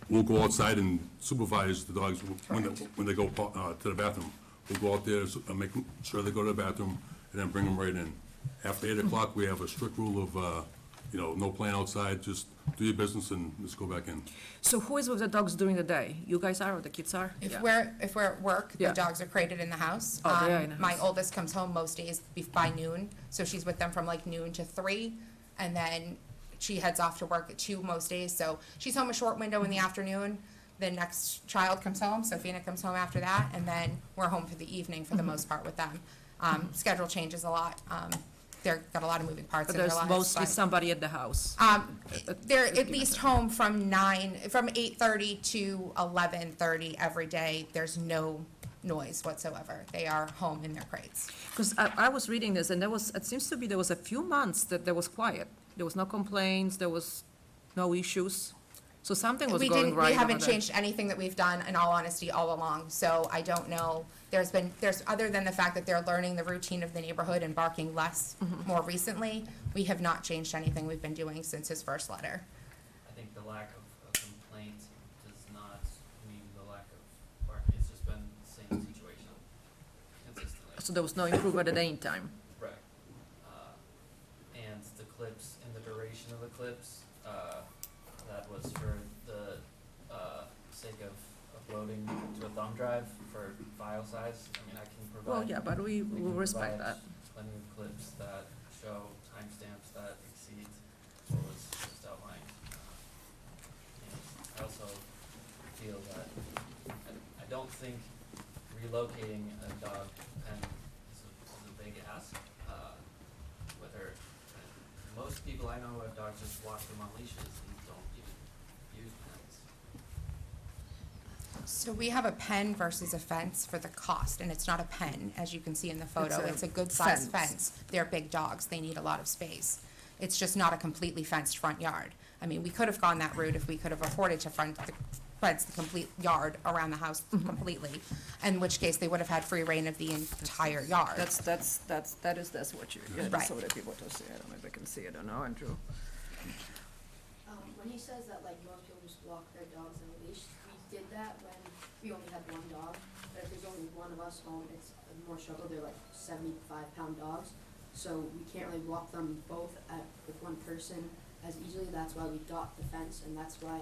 Speaker 13: we'll go outside and supervise the dogs when they go to the bathroom. We'll go out there, make sure they go to the bathroom, and then bring them right in. After 8 o'clock, we have a strict rule of, no playing outside, just do your business and just go back in.
Speaker 1: So who is with the dogs during the day? You guys are, or the kids are?
Speaker 12: If
Speaker 1: Yeah.
Speaker 12: we're at work, the
Speaker 1: Yeah.
Speaker 12: dogs are crated in the house.
Speaker 1: Oh, they are in the
Speaker 12: My
Speaker 1: house.
Speaker 12: oldest comes home most days by noon, so she's with them from like noon to 3, and then she heads off to work at 2 most days, so she's home a short window in the afternoon. The next child comes home, Sophina comes home after that, and then we're home for the evening for the most part with them. Schedule changes a lot. They've got a lot of moving parts
Speaker 1: But
Speaker 12: in their
Speaker 1: there's
Speaker 12: lives.
Speaker 1: mostly
Speaker 12: but-
Speaker 1: somebody at the house.
Speaker 12: They're at least home from 8:30 to 11:30 every day. There's no noise whatsoever. They are home in their crates.
Speaker 1: Because I was reading this, and it seems to be there was a few months that there was quiet. There was no complaints, there was no issues. So something was going right
Speaker 12: We
Speaker 1: over
Speaker 12: haven't
Speaker 1: there.
Speaker 12: changed anything that we've done, in all honesty, all along, so I don't know. There's, other than the fact that they're learning the routine of the neighborhood and barking less
Speaker 1: Mm-hmm.
Speaker 12: more recently, we have not changed anything we've been doing since his first letter.
Speaker 11: I think the lack of complaint does not mean the lack of barking. It's just been the same situation consistently.
Speaker 1: So there was no improvement at any time.
Speaker 11: Right. And the clips, and the duration of the clips, that was for the sake of uploading to a thumb drive for file size. I mean, I can provide.
Speaker 1: Well, yeah, but we will respect
Speaker 11: provide
Speaker 1: that.
Speaker 11: Plenty of clips that show timestamps that exceed what was just outlined. And I also feel that I don't think relocating a dog pen is a big ask. Whether most people I know who have dogs just walk them on leashes and don't even use pens.
Speaker 12: So we have a pen versus a fence for the cost, and it's not a pen, as you can see in the photo.
Speaker 1: It's a
Speaker 12: It's a good-sized
Speaker 1: fence.
Speaker 12: fence. They're big dogs. They need a lot of space. It's just not a completely fenced front yard. I mean, we could have gone that route if we could have afforded to fence the complete yard around the house
Speaker 1: Mm-hmm.
Speaker 12: completely, in which case they would have had free reign of the entire yard.
Speaker 1: That's what you, yeah,
Speaker 12: Right.
Speaker 1: that's what people to see. I don't know if I can see it or not, Andrew.
Speaker 14: When he says that, like, most people just walk their dogs on a leash, we did that when we only had one dog, but if there's only one of us home, it's more struggle. They're like 75-pound dogs, so we can't really walk them both with one person as easily. That's why we dot the fence, and that's why,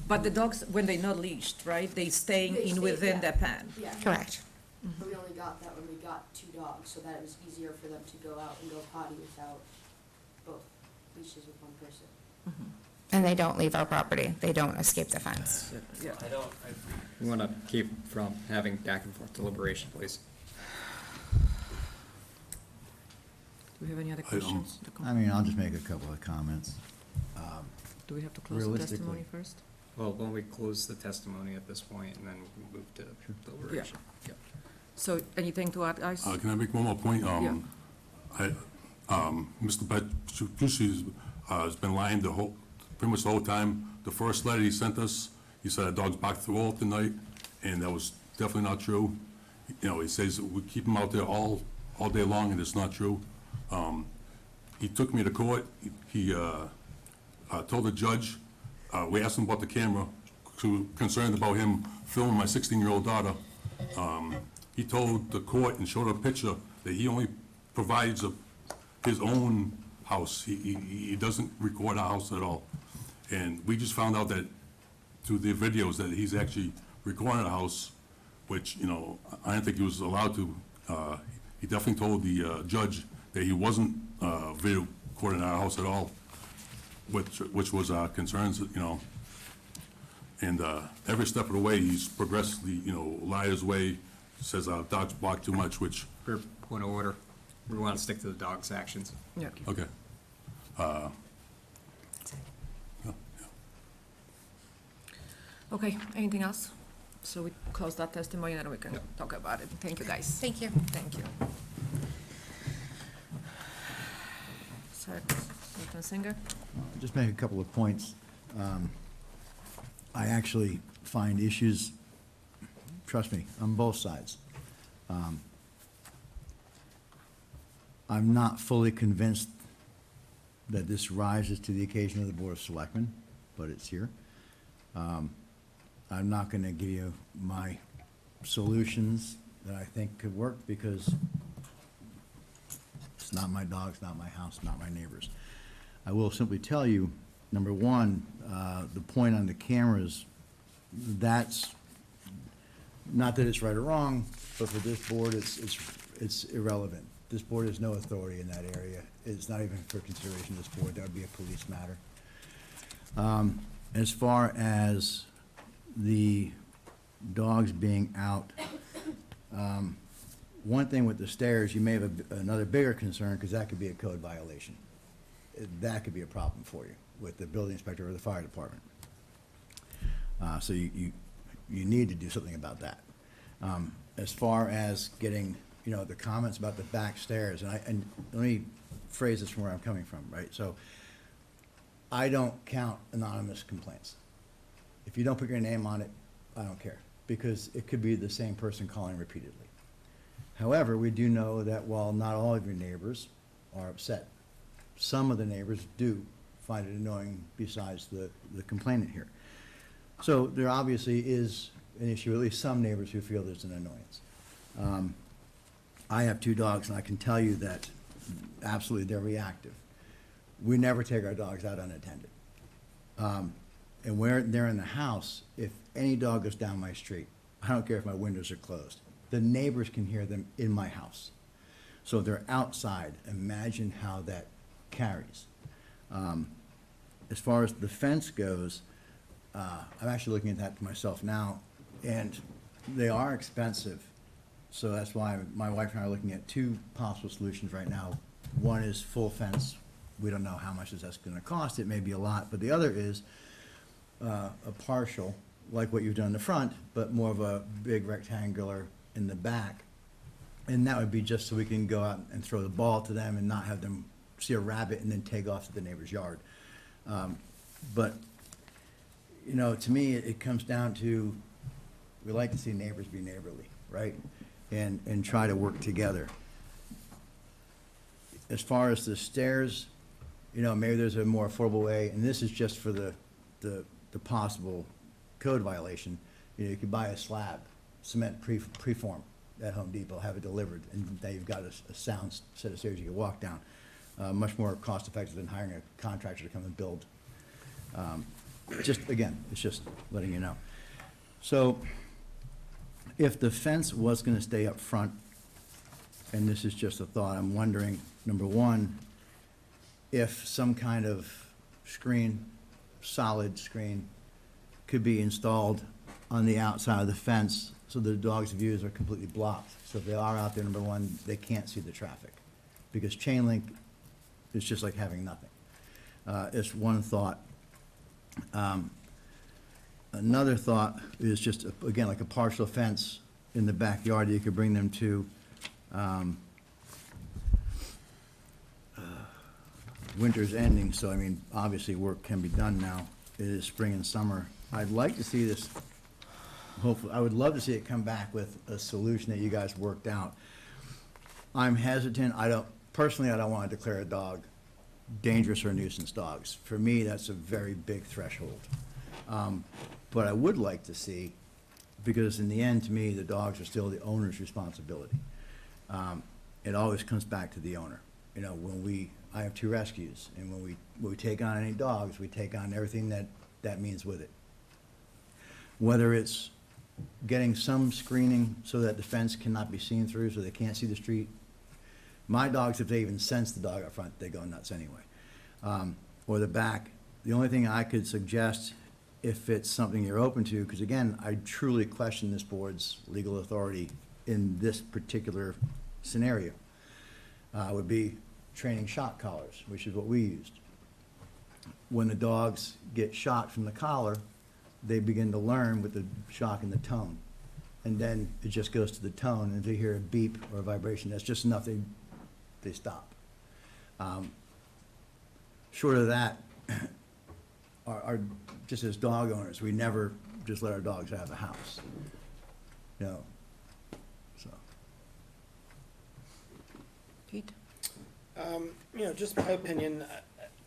Speaker 1: But the dogs, when they're not leashed, right, they staying
Speaker 14: They
Speaker 1: in
Speaker 14: stay-
Speaker 1: within
Speaker 14: yeah.
Speaker 1: their pen?
Speaker 14: yeah.
Speaker 12: Correct.
Speaker 14: But we only got that when we got 2 dogs, so that it was easier for them to go out and go potty without both leashes with one person.
Speaker 12: And they don't leave our property. They don't escape the fence.
Speaker 1: Yeah.
Speaker 4: We want to keep from having back and forth deliberation, please.
Speaker 1: Do we have any other
Speaker 13: I,
Speaker 1: questions?
Speaker 8: I mean, I'll just make a couple of comments.
Speaker 1: Do we have to close the
Speaker 8: Realistically-
Speaker 1: testimony first?
Speaker 4: Well, why don't we close the testimony at this point, and then we can move to deliberation? Yep.
Speaker 1: So, anything to add, guys?
Speaker 13: Can I make one more point?
Speaker 1: Yeah.
Speaker 13: Mr. Petrucci has been lying pretty much the whole time. The first letter he sent us, he said our dogs barked through all the night, and that was definitely not true. You know, he says we keep them out there all day long, and it's not true. He took me to court. He told the judge, we asked him about the camera, concerned about him filming my 16-year-old daughter. He told the court and showed a picture that he only provides his own house. He doesn't record our house at all. And we just found out that through the videos that he's actually recording the house, which, you know, I didn't think he was allowed to. He definitely told the judge that he wasn't video recording our house at all, which was our concerns, you know. And every step of the way, he's progressively, you know, lied his way, says our dogs bark too much, which,
Speaker 4: For point of order, we want to stick to the dog's actions.
Speaker 1: Yeah.
Speaker 13: okay.
Speaker 1: Okay, anything else? So we close that testimony, and then we can talk about it. Thank you, guys.
Speaker 12: Thank you.
Speaker 1: Thank you. Selectman Singer?
Speaker 8: Just make a couple of points. I actually find issues, trust me, on both sides. I'm not fully convinced that this rises to the occasion of the Board of Selectmen, but it's here. I'm not gonna give you my solutions that I think could work, because it's not my dogs, not my house, not my neighbors. I will simply tell you, number one, the point on the cameras, that's, not that it's right or wrong, but for this board, it's irrelevant. This board has no authority in that area. It's not even for consideration of this board. That would be a police matter. As far as the dogs being out, one thing with the stairs, you may have another bigger concern, because that could be a code violation. That could be a problem for you with the building inspector or the fire department. So you need to do something about that. As far as getting, you know, the comments about the back stairs, and let me phrase this from where I'm coming from, right? So I don't count anonymous complaints. If you don't put your name on it, I don't care, because it could be the same person calling repeatedly. However, we do know that while not all of your neighbors are upset, some of the neighbors do find it annoying, besides the complainant here. So there obviously is an issue, at least some neighbors who feel there's an annoyance. I have 2 dogs, and I can tell you that absolutely they're reactive. We never take our dogs out unattended. And where they're in the house, if any dog goes down my street, I don't care if my windows are closed, the neighbors can hear them in my house. So they're outside. Imagine how that carries. As far as the fence goes, I'm actually looking at that myself now, and they are expensive. So that's why my wife and I are looking at 2 possible solutions right now. One is full fence. We don't know how much that's gonna cost. It may be a lot, but the other is a partial, like what you've done in the front, but more of a big rectangular in the back. And that would be just so we can go out and throw the ball to them and not have them see a rabbit and then take off to the neighbor's yard. But, you know, to me, it comes down to, we like to see neighbors be neighborly, right? And try to work together. As far as the stairs, you know, maybe there's a more affordable way, and this is just for the possible code violation. You know, you could buy a slab, cement preform at Home Depot, have it delivered, and now you've got a sound set of stairs you can walk down. much more cost-effective than hiring a contractor to come and build. Just, again, it's just letting you know. So if the fence was gonna stay up front, and this is just a thought, I'm wondering, number one, if some kind of screen, solid screen, could be installed on the outside of the fence so the dogs' views are completely blocked. So if they are out there, number one, they can't see the traffic. Because chain link is just like having nothing. It's one thought. Another thought is just, again, like a partial fence in the backyard that you could bring them to. Winter's ending, so I mean, obviously work can be done now. It is spring and summer. I'd like to see this, hopefully, I would love to see it come back with a solution that you guys worked out. I'm hesitant, personally, I don't want to declare a dog dangerous or nuisance dogs. For me, that's a very big threshold. But I would like to see, because in the end, to me, the dogs are still the owner's responsibility. It always comes back to the owner. You know, I have 2 rescues, and when we take on any dogs, we take on everything that means with it. Whether it's getting some screening so that the fence cannot be seen through, so they can't see the street. My dogs, if they even sense the dog up front, they go nuts anyway. Or the back. The only thing I could suggest, if it's something you're open to, because again, I truly question this board's legal authority in this particular scenario, would be training shock collars, which is what we used. When the dogs get shot from the collar, they begin to learn with the shock and the tone. And then it just goes to the tone, and if they hear a beep or a vibration, that's just enough, they stop. Short of that, just as dog owners, we never just let our dogs out of the house. You know, so.
Speaker 1: Pete?
Speaker 3: Just my opinion,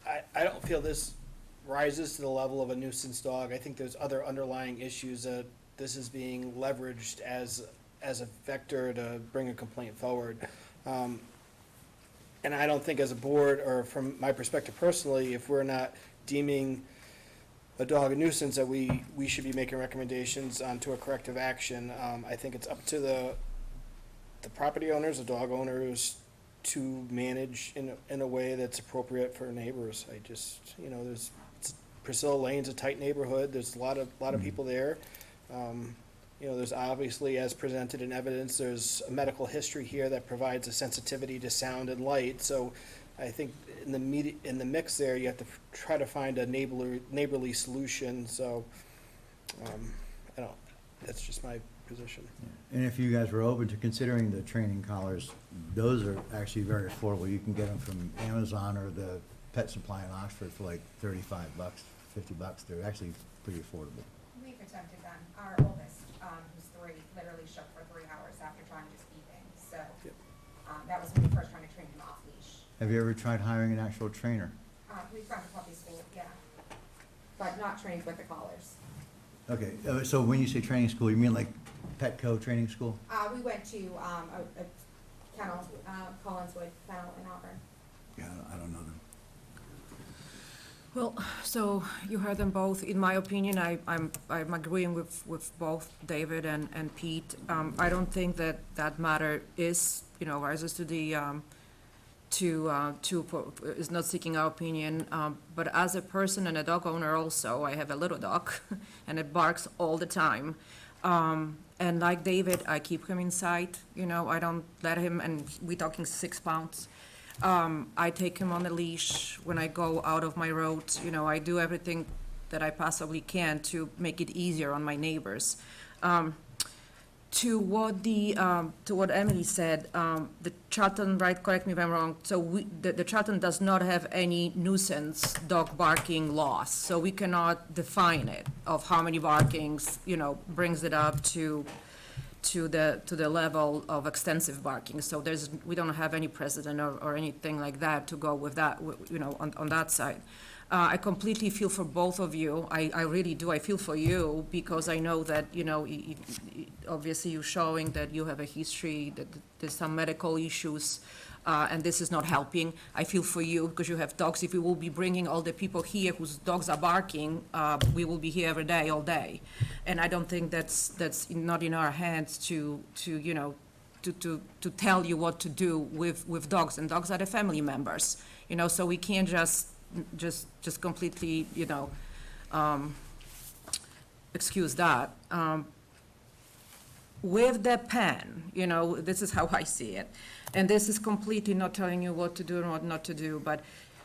Speaker 3: I don't feel this rises to the level of a nuisance dog. I think there's other underlying issues that this is being leveraged as a vector to bring a complaint forward. And I don't think as a board, or from my perspective personally, if we're not deeming a dog a nuisance, that we should be making recommendations onto a corrective action. I think it's up to the property owners, the dog owners, to manage in a way that's appropriate for neighbors. I just, Priscilla Lane's a tight neighborhood. There's a lot of people there. There's obviously, as presented in evidence, there's a medical history here that provides a sensitivity to sound and light. So I think in the mix there, you have to try to find a neighborly solution. So, that's just my position.
Speaker 8: And if you guys were open to considering the training collars, those are actually very affordable. You can get them from Amazon or the pet supply in Oxford for like $35, $50. They're actually pretty affordable.
Speaker 12: We've attempted them. Our oldest, who's 3, literally shook for 3 hours after trying to just beeping. So that was when we first tried to train him off leash.
Speaker 8: Have you ever tried hiring an actual trainer?
Speaker 12: We've gone to puppy school, yeah, but not trained with the collars.
Speaker 8: Okay, so when you say training school, you mean like Petco training school?
Speaker 12: We went to a kennel, Collinswood Kennel in Auburn.
Speaker 8: Yeah, I don't know them.
Speaker 1: Well, so you heard them both. In my opinion, I'm agreeing with both David and Pete. I don't think that matter is, rises to the, is not seeking our opinion. But as a person and a dog owner also, I have a little dog and it barks all the time. And like David, I keep him inside, I don't let him, and we're talking 6 pounds. I take him on a leash when I go out of my road. I do everything that I possibly can to make it easier on my neighbors. To what Emily said, the Charlton, right, correct me if I'm wrong, so the Charlton does not have any nuisance dog barking laws, so we cannot define it of how many barkings, brings it up to the level of extensive barking. So we don't have any precedent or anything like that to go with that, on that side. I completely feel for both of you. I really do. I feel for you because I know that, obviously you're showing that you have a history, that there's some medical issues. and this is not helping. I feel for you, because you have dogs. If we will be bringing all the people here whose dogs are barking, we will be here every day, all day. And I don't think that's not in our hands to you know, to tell you what to do with dogs, and dogs are the family members, you know, so we can't just completely, you know, excuse that. With the pen, you know, this is how I see it, and this is completely not telling you what to do and what not to do, but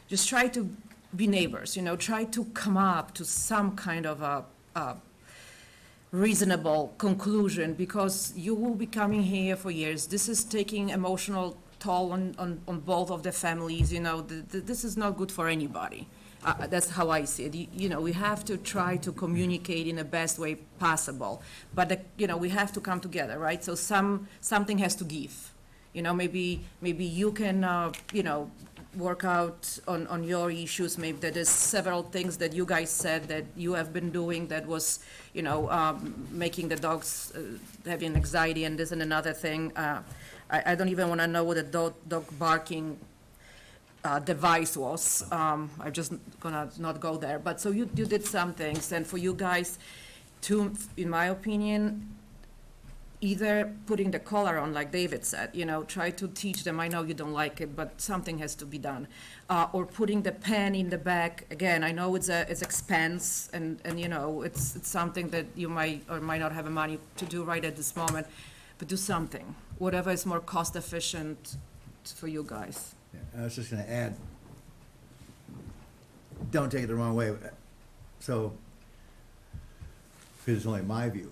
Speaker 1: just try to be neighbors, you know, try to come up to some kind of a reasonable conclusion, because you will be coming here for years. This is taking emotional toll on both of the families, you know, this is not good for anybody. That's how I see it. You know, we have to try to communicate in the best way possible, but, you know, we have to come together, right? So something has to give. You know, maybe you can, you know, work out on your issues. Maybe there is several things that you guys said that you have been doing that was, you know, making the dogs having anxiety, and this and another thing. I don't even want to know what a dog barking device was. I'm just gonna not go there. But so you did some things, and for you guys to, in my opinion, either putting the collar on, like David said, you know, try to teach them, I know you don't like it, but something has to be done. Or putting the pen in the back, again, I know it's expense, and you know, it's something that you might or might not have the money to do right at this moment, but do something, whatever is more cost efficient for you guys.
Speaker 8: Yeah, I was just gonna add, don't take it the wrong way, so, because it's only my view,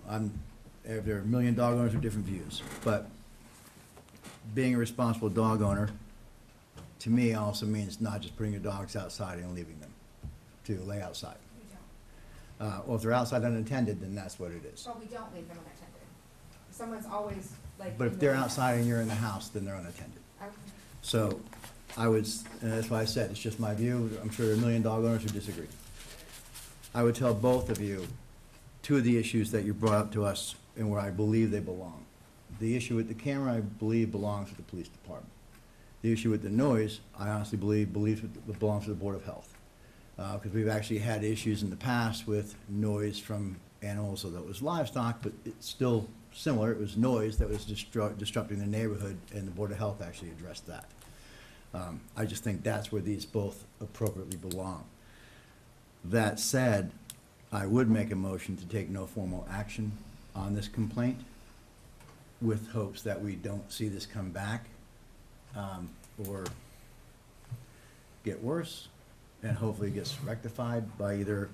Speaker 8: there are a million dog owners with different views, but being a responsible dog owner, to me, also means not just putting your dogs outside and leaving them to lay outside. Well, if they're outside unattended, then that's what it is.
Speaker 12: But we don't leave them unattended. Someone's always like.
Speaker 8: But if they're outside and you're in the house, then they're unattended.
Speaker 12: Okay.
Speaker 8: So and that's why I said, it's just my view, I'm sure there are a million dog owners who disagree. I would tell both of you, two of the issues that you brought up to us and where I believe they belong. The issue with the camera, I believe, belongs with the police department. The issue with the noise, I honestly believe belongs to the Board of Health. Because we've actually had issues in the past with noise from animals, although it was livestock, but it's still similar. It was noise that was disrupting the neighborhood, and the Board of Health actually addressed that. I just think that's where these both appropriately belong. That said, I would make a motion to take no formal action on this complaint with hopes that we don't see this come back or get worse, and hopefully it gets rectified by either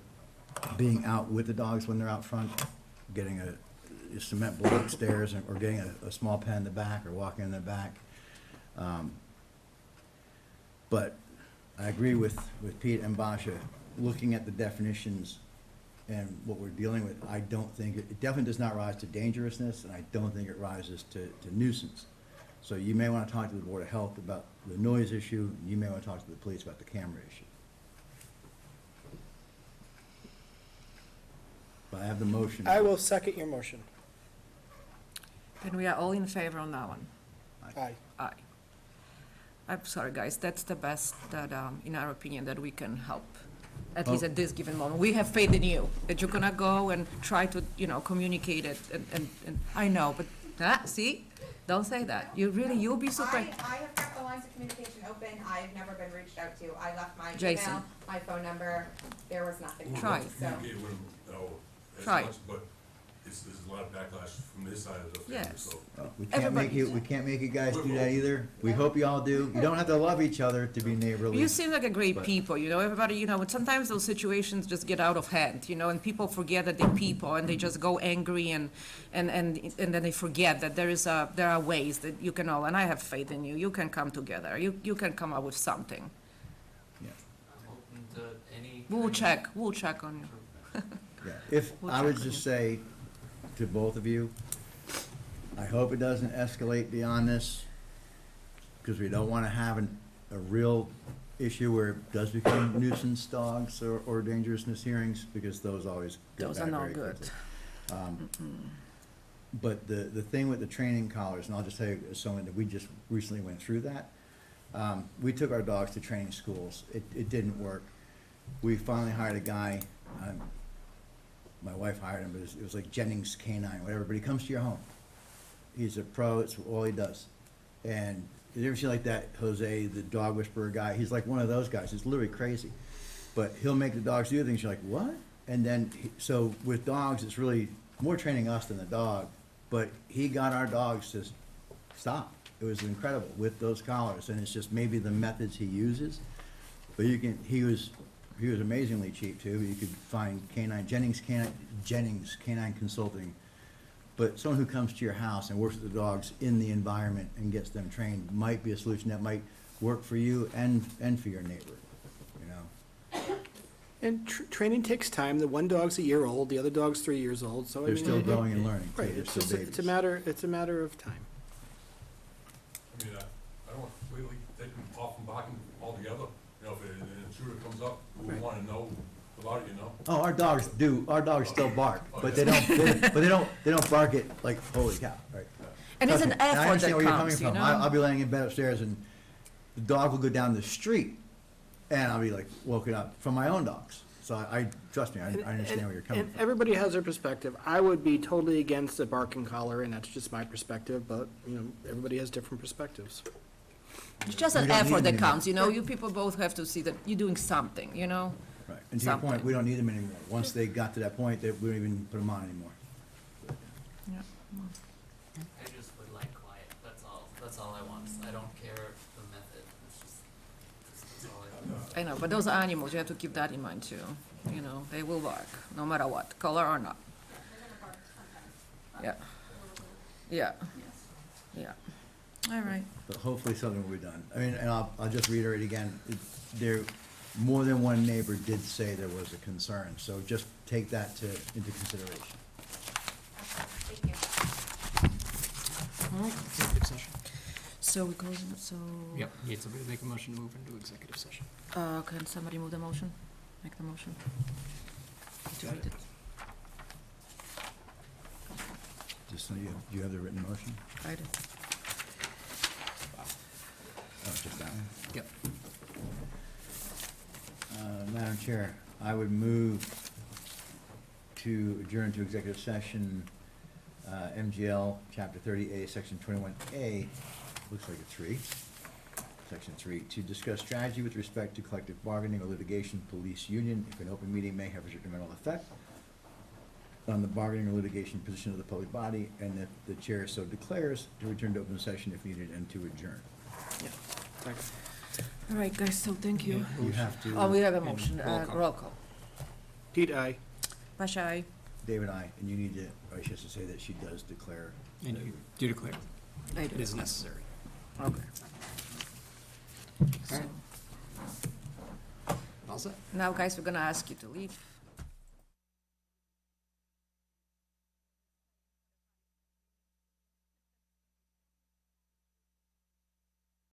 Speaker 8: being out with the dogs when they're out front, getting a cement block stairs, or getting a small pen in the back, or walking in the back. But I agree with Pete and Basha, looking at the definitions and what we're dealing with, I don't think, it definitely does not rise to dangerousness, and I don't think it rises to nuisance. So you may want to talk to the Board of Health about the noise issue, you may want to talk to the police about the camera issue. But I have the motion.
Speaker 3: I will second your motion.
Speaker 1: Then we are all in favor on that one.
Speaker 3: Aye.
Speaker 1: Aye. I'm sorry, guys, that's the best that, in our opinion, that we can help, at least at this given moment. We have faith in you, that you're gonna go and try to, you know, communicate it, and I know, but, see? Don't say that. You'll be super.
Speaker 12: I have kept the lines of communication open. I've never been reached out to. I left my
Speaker 1: Jason.
Speaker 12: email, my phone number. There was nothing.
Speaker 1: Try.
Speaker 12: So.
Speaker 13: Communicate with them, no, as
Speaker 1: Try.
Speaker 13: much, but there's a lot of backlash from this side of the family,
Speaker 1: Yes.
Speaker 13: so.
Speaker 8: We can't make you guys do that either. We hope you all do. You don't have to love each other to be neighborly.
Speaker 1: You seem like a great
Speaker 8: But-
Speaker 1: people, you know, everybody, you know, but sometimes those situations just get out of hand, you know, and people forget that they're people, and they just go angry, and then they forget that there are ways that you can all, and I have faith in you can come together, you can come up with something.
Speaker 8: Yeah.
Speaker 11: I'm open to any.
Speaker 1: We'll check on you.
Speaker 8: Yeah, if,
Speaker 1: We'll
Speaker 8: I would
Speaker 1: check on
Speaker 8: just say to both of you, I hope it doesn't escalate beyond this, because we don't want to have a real issue where it does become nuisance dogs or dangerousness hearings, because those always go
Speaker 1: Those
Speaker 8: back
Speaker 1: are not
Speaker 8: very
Speaker 1: good.
Speaker 8: quickly. But the thing with the training collars, and I'll just tell you, as someone that we just recently went through that, We took our dogs to training schools. It didn't work. We finally hired a guy, my wife hired him, but it was like Jennings Canine, whatever, but he comes to your home. He's a pro, it's all he does. And you ever see like that Jose, the dog whisperer guy? He's like one of those guys. It's literally crazy. But he'll make the dogs do things, you're like, what? And then, so with dogs, it's really more training us than the dog. But he got our dogs to stop. It was incredible with those collars, and it's just maybe the methods he uses. But he was amazingly cheap too. You could find Jennings Canine Consulting. But someone who comes to your house and works with the dogs in the environment and gets them trained might be a solution that might work for you and for your neighbor, you know?
Speaker 3: And training takes time. The one dog's a year old, the other dog's 3 years old, so I
Speaker 8: They're
Speaker 3: mean,
Speaker 8: still growing and learning, too.
Speaker 3: Right,
Speaker 8: They're
Speaker 3: it's
Speaker 8: still
Speaker 3: just, it's a matter of time.
Speaker 13: I mean, I don't want to completely take them off from barking altogether. You know, if an intruder comes up, we want to know about it, you know?
Speaker 8: Oh, our dogs still bark, but they don't bark it like, holy cow, right?
Speaker 1: And it's an
Speaker 8: Trust me, I
Speaker 1: effort
Speaker 8: understand
Speaker 1: that
Speaker 8: where you're
Speaker 1: comes,
Speaker 8: coming
Speaker 1: you
Speaker 8: from.
Speaker 1: know?
Speaker 8: I'll be laying in bed upstairs and the dog will go down the street and I'll be like woken up from my own dogs. So trust me, I understand where you're coming
Speaker 3: And
Speaker 8: from.
Speaker 3: everybody has their perspective. I would be totally against the barking collar, and that's just my perspective, but, you know, everybody has different perspectives.
Speaker 1: It's just
Speaker 8: We
Speaker 1: an
Speaker 8: don't need
Speaker 1: effort
Speaker 8: them
Speaker 1: that
Speaker 8: anymore.
Speaker 1: counts, you know? You people both have to see that you're doing something, you know?
Speaker 8: Right, and to your point,
Speaker 1: something.
Speaker 8: we don't need them anymore. Once they got to that point, we don't even put them on anymore.
Speaker 11: I just would like quiet, that's all I want, I don't care the method, it's just, that's all I want.
Speaker 1: I know, but those are animals, you have to keep that in mind too. You know, they will bark, no matter what, color or not. Yeah. Yeah. Yeah. All right.
Speaker 8: But hopefully something will be done. I mean, and I'll just reiterate again, more than one neighbor did say there was a concern, so just take that into consideration.
Speaker 1: All right.
Speaker 4: Executive session.
Speaker 1: So we closing, so.
Speaker 4: Yep, need somebody to make a motion to move into executive session.
Speaker 1: Can somebody move the motion? Make the motion. Did you read it?
Speaker 8: Just so do you have the written motion?
Speaker 1: I did.
Speaker 8: Oh, just that one?
Speaker 4: Yep.
Speaker 8: Madam Chair, I would move to adjourn to executive session, MGL, Chapter 30A, Section 21A, looks like a 3, Section 3, to discuss strategy with respect to collective bargaining or litigation, police union, if an open meeting may have a detrimental effect on the bargaining or litigation position of the public body, and if the chair so declares, to return to open session if needed, and to adjourn.
Speaker 3: Yeah, thanks.
Speaker 1: All right, guys, so thank you.
Speaker 8: You have to.
Speaker 1: Oh, we have a motion,
Speaker 4: roll call.
Speaker 1: roll call.
Speaker 3: Pete, aye.
Speaker 1: Pasha, aye.
Speaker 8: David, and you need to, or she has to say that she does declare.
Speaker 4: And you do declare.
Speaker 1: I
Speaker 4: It
Speaker 1: do.
Speaker 4: is necessary.
Speaker 1: Okay.
Speaker 4: All right. All set?
Speaker 1: Now, guys, we're gonna ask you to leave.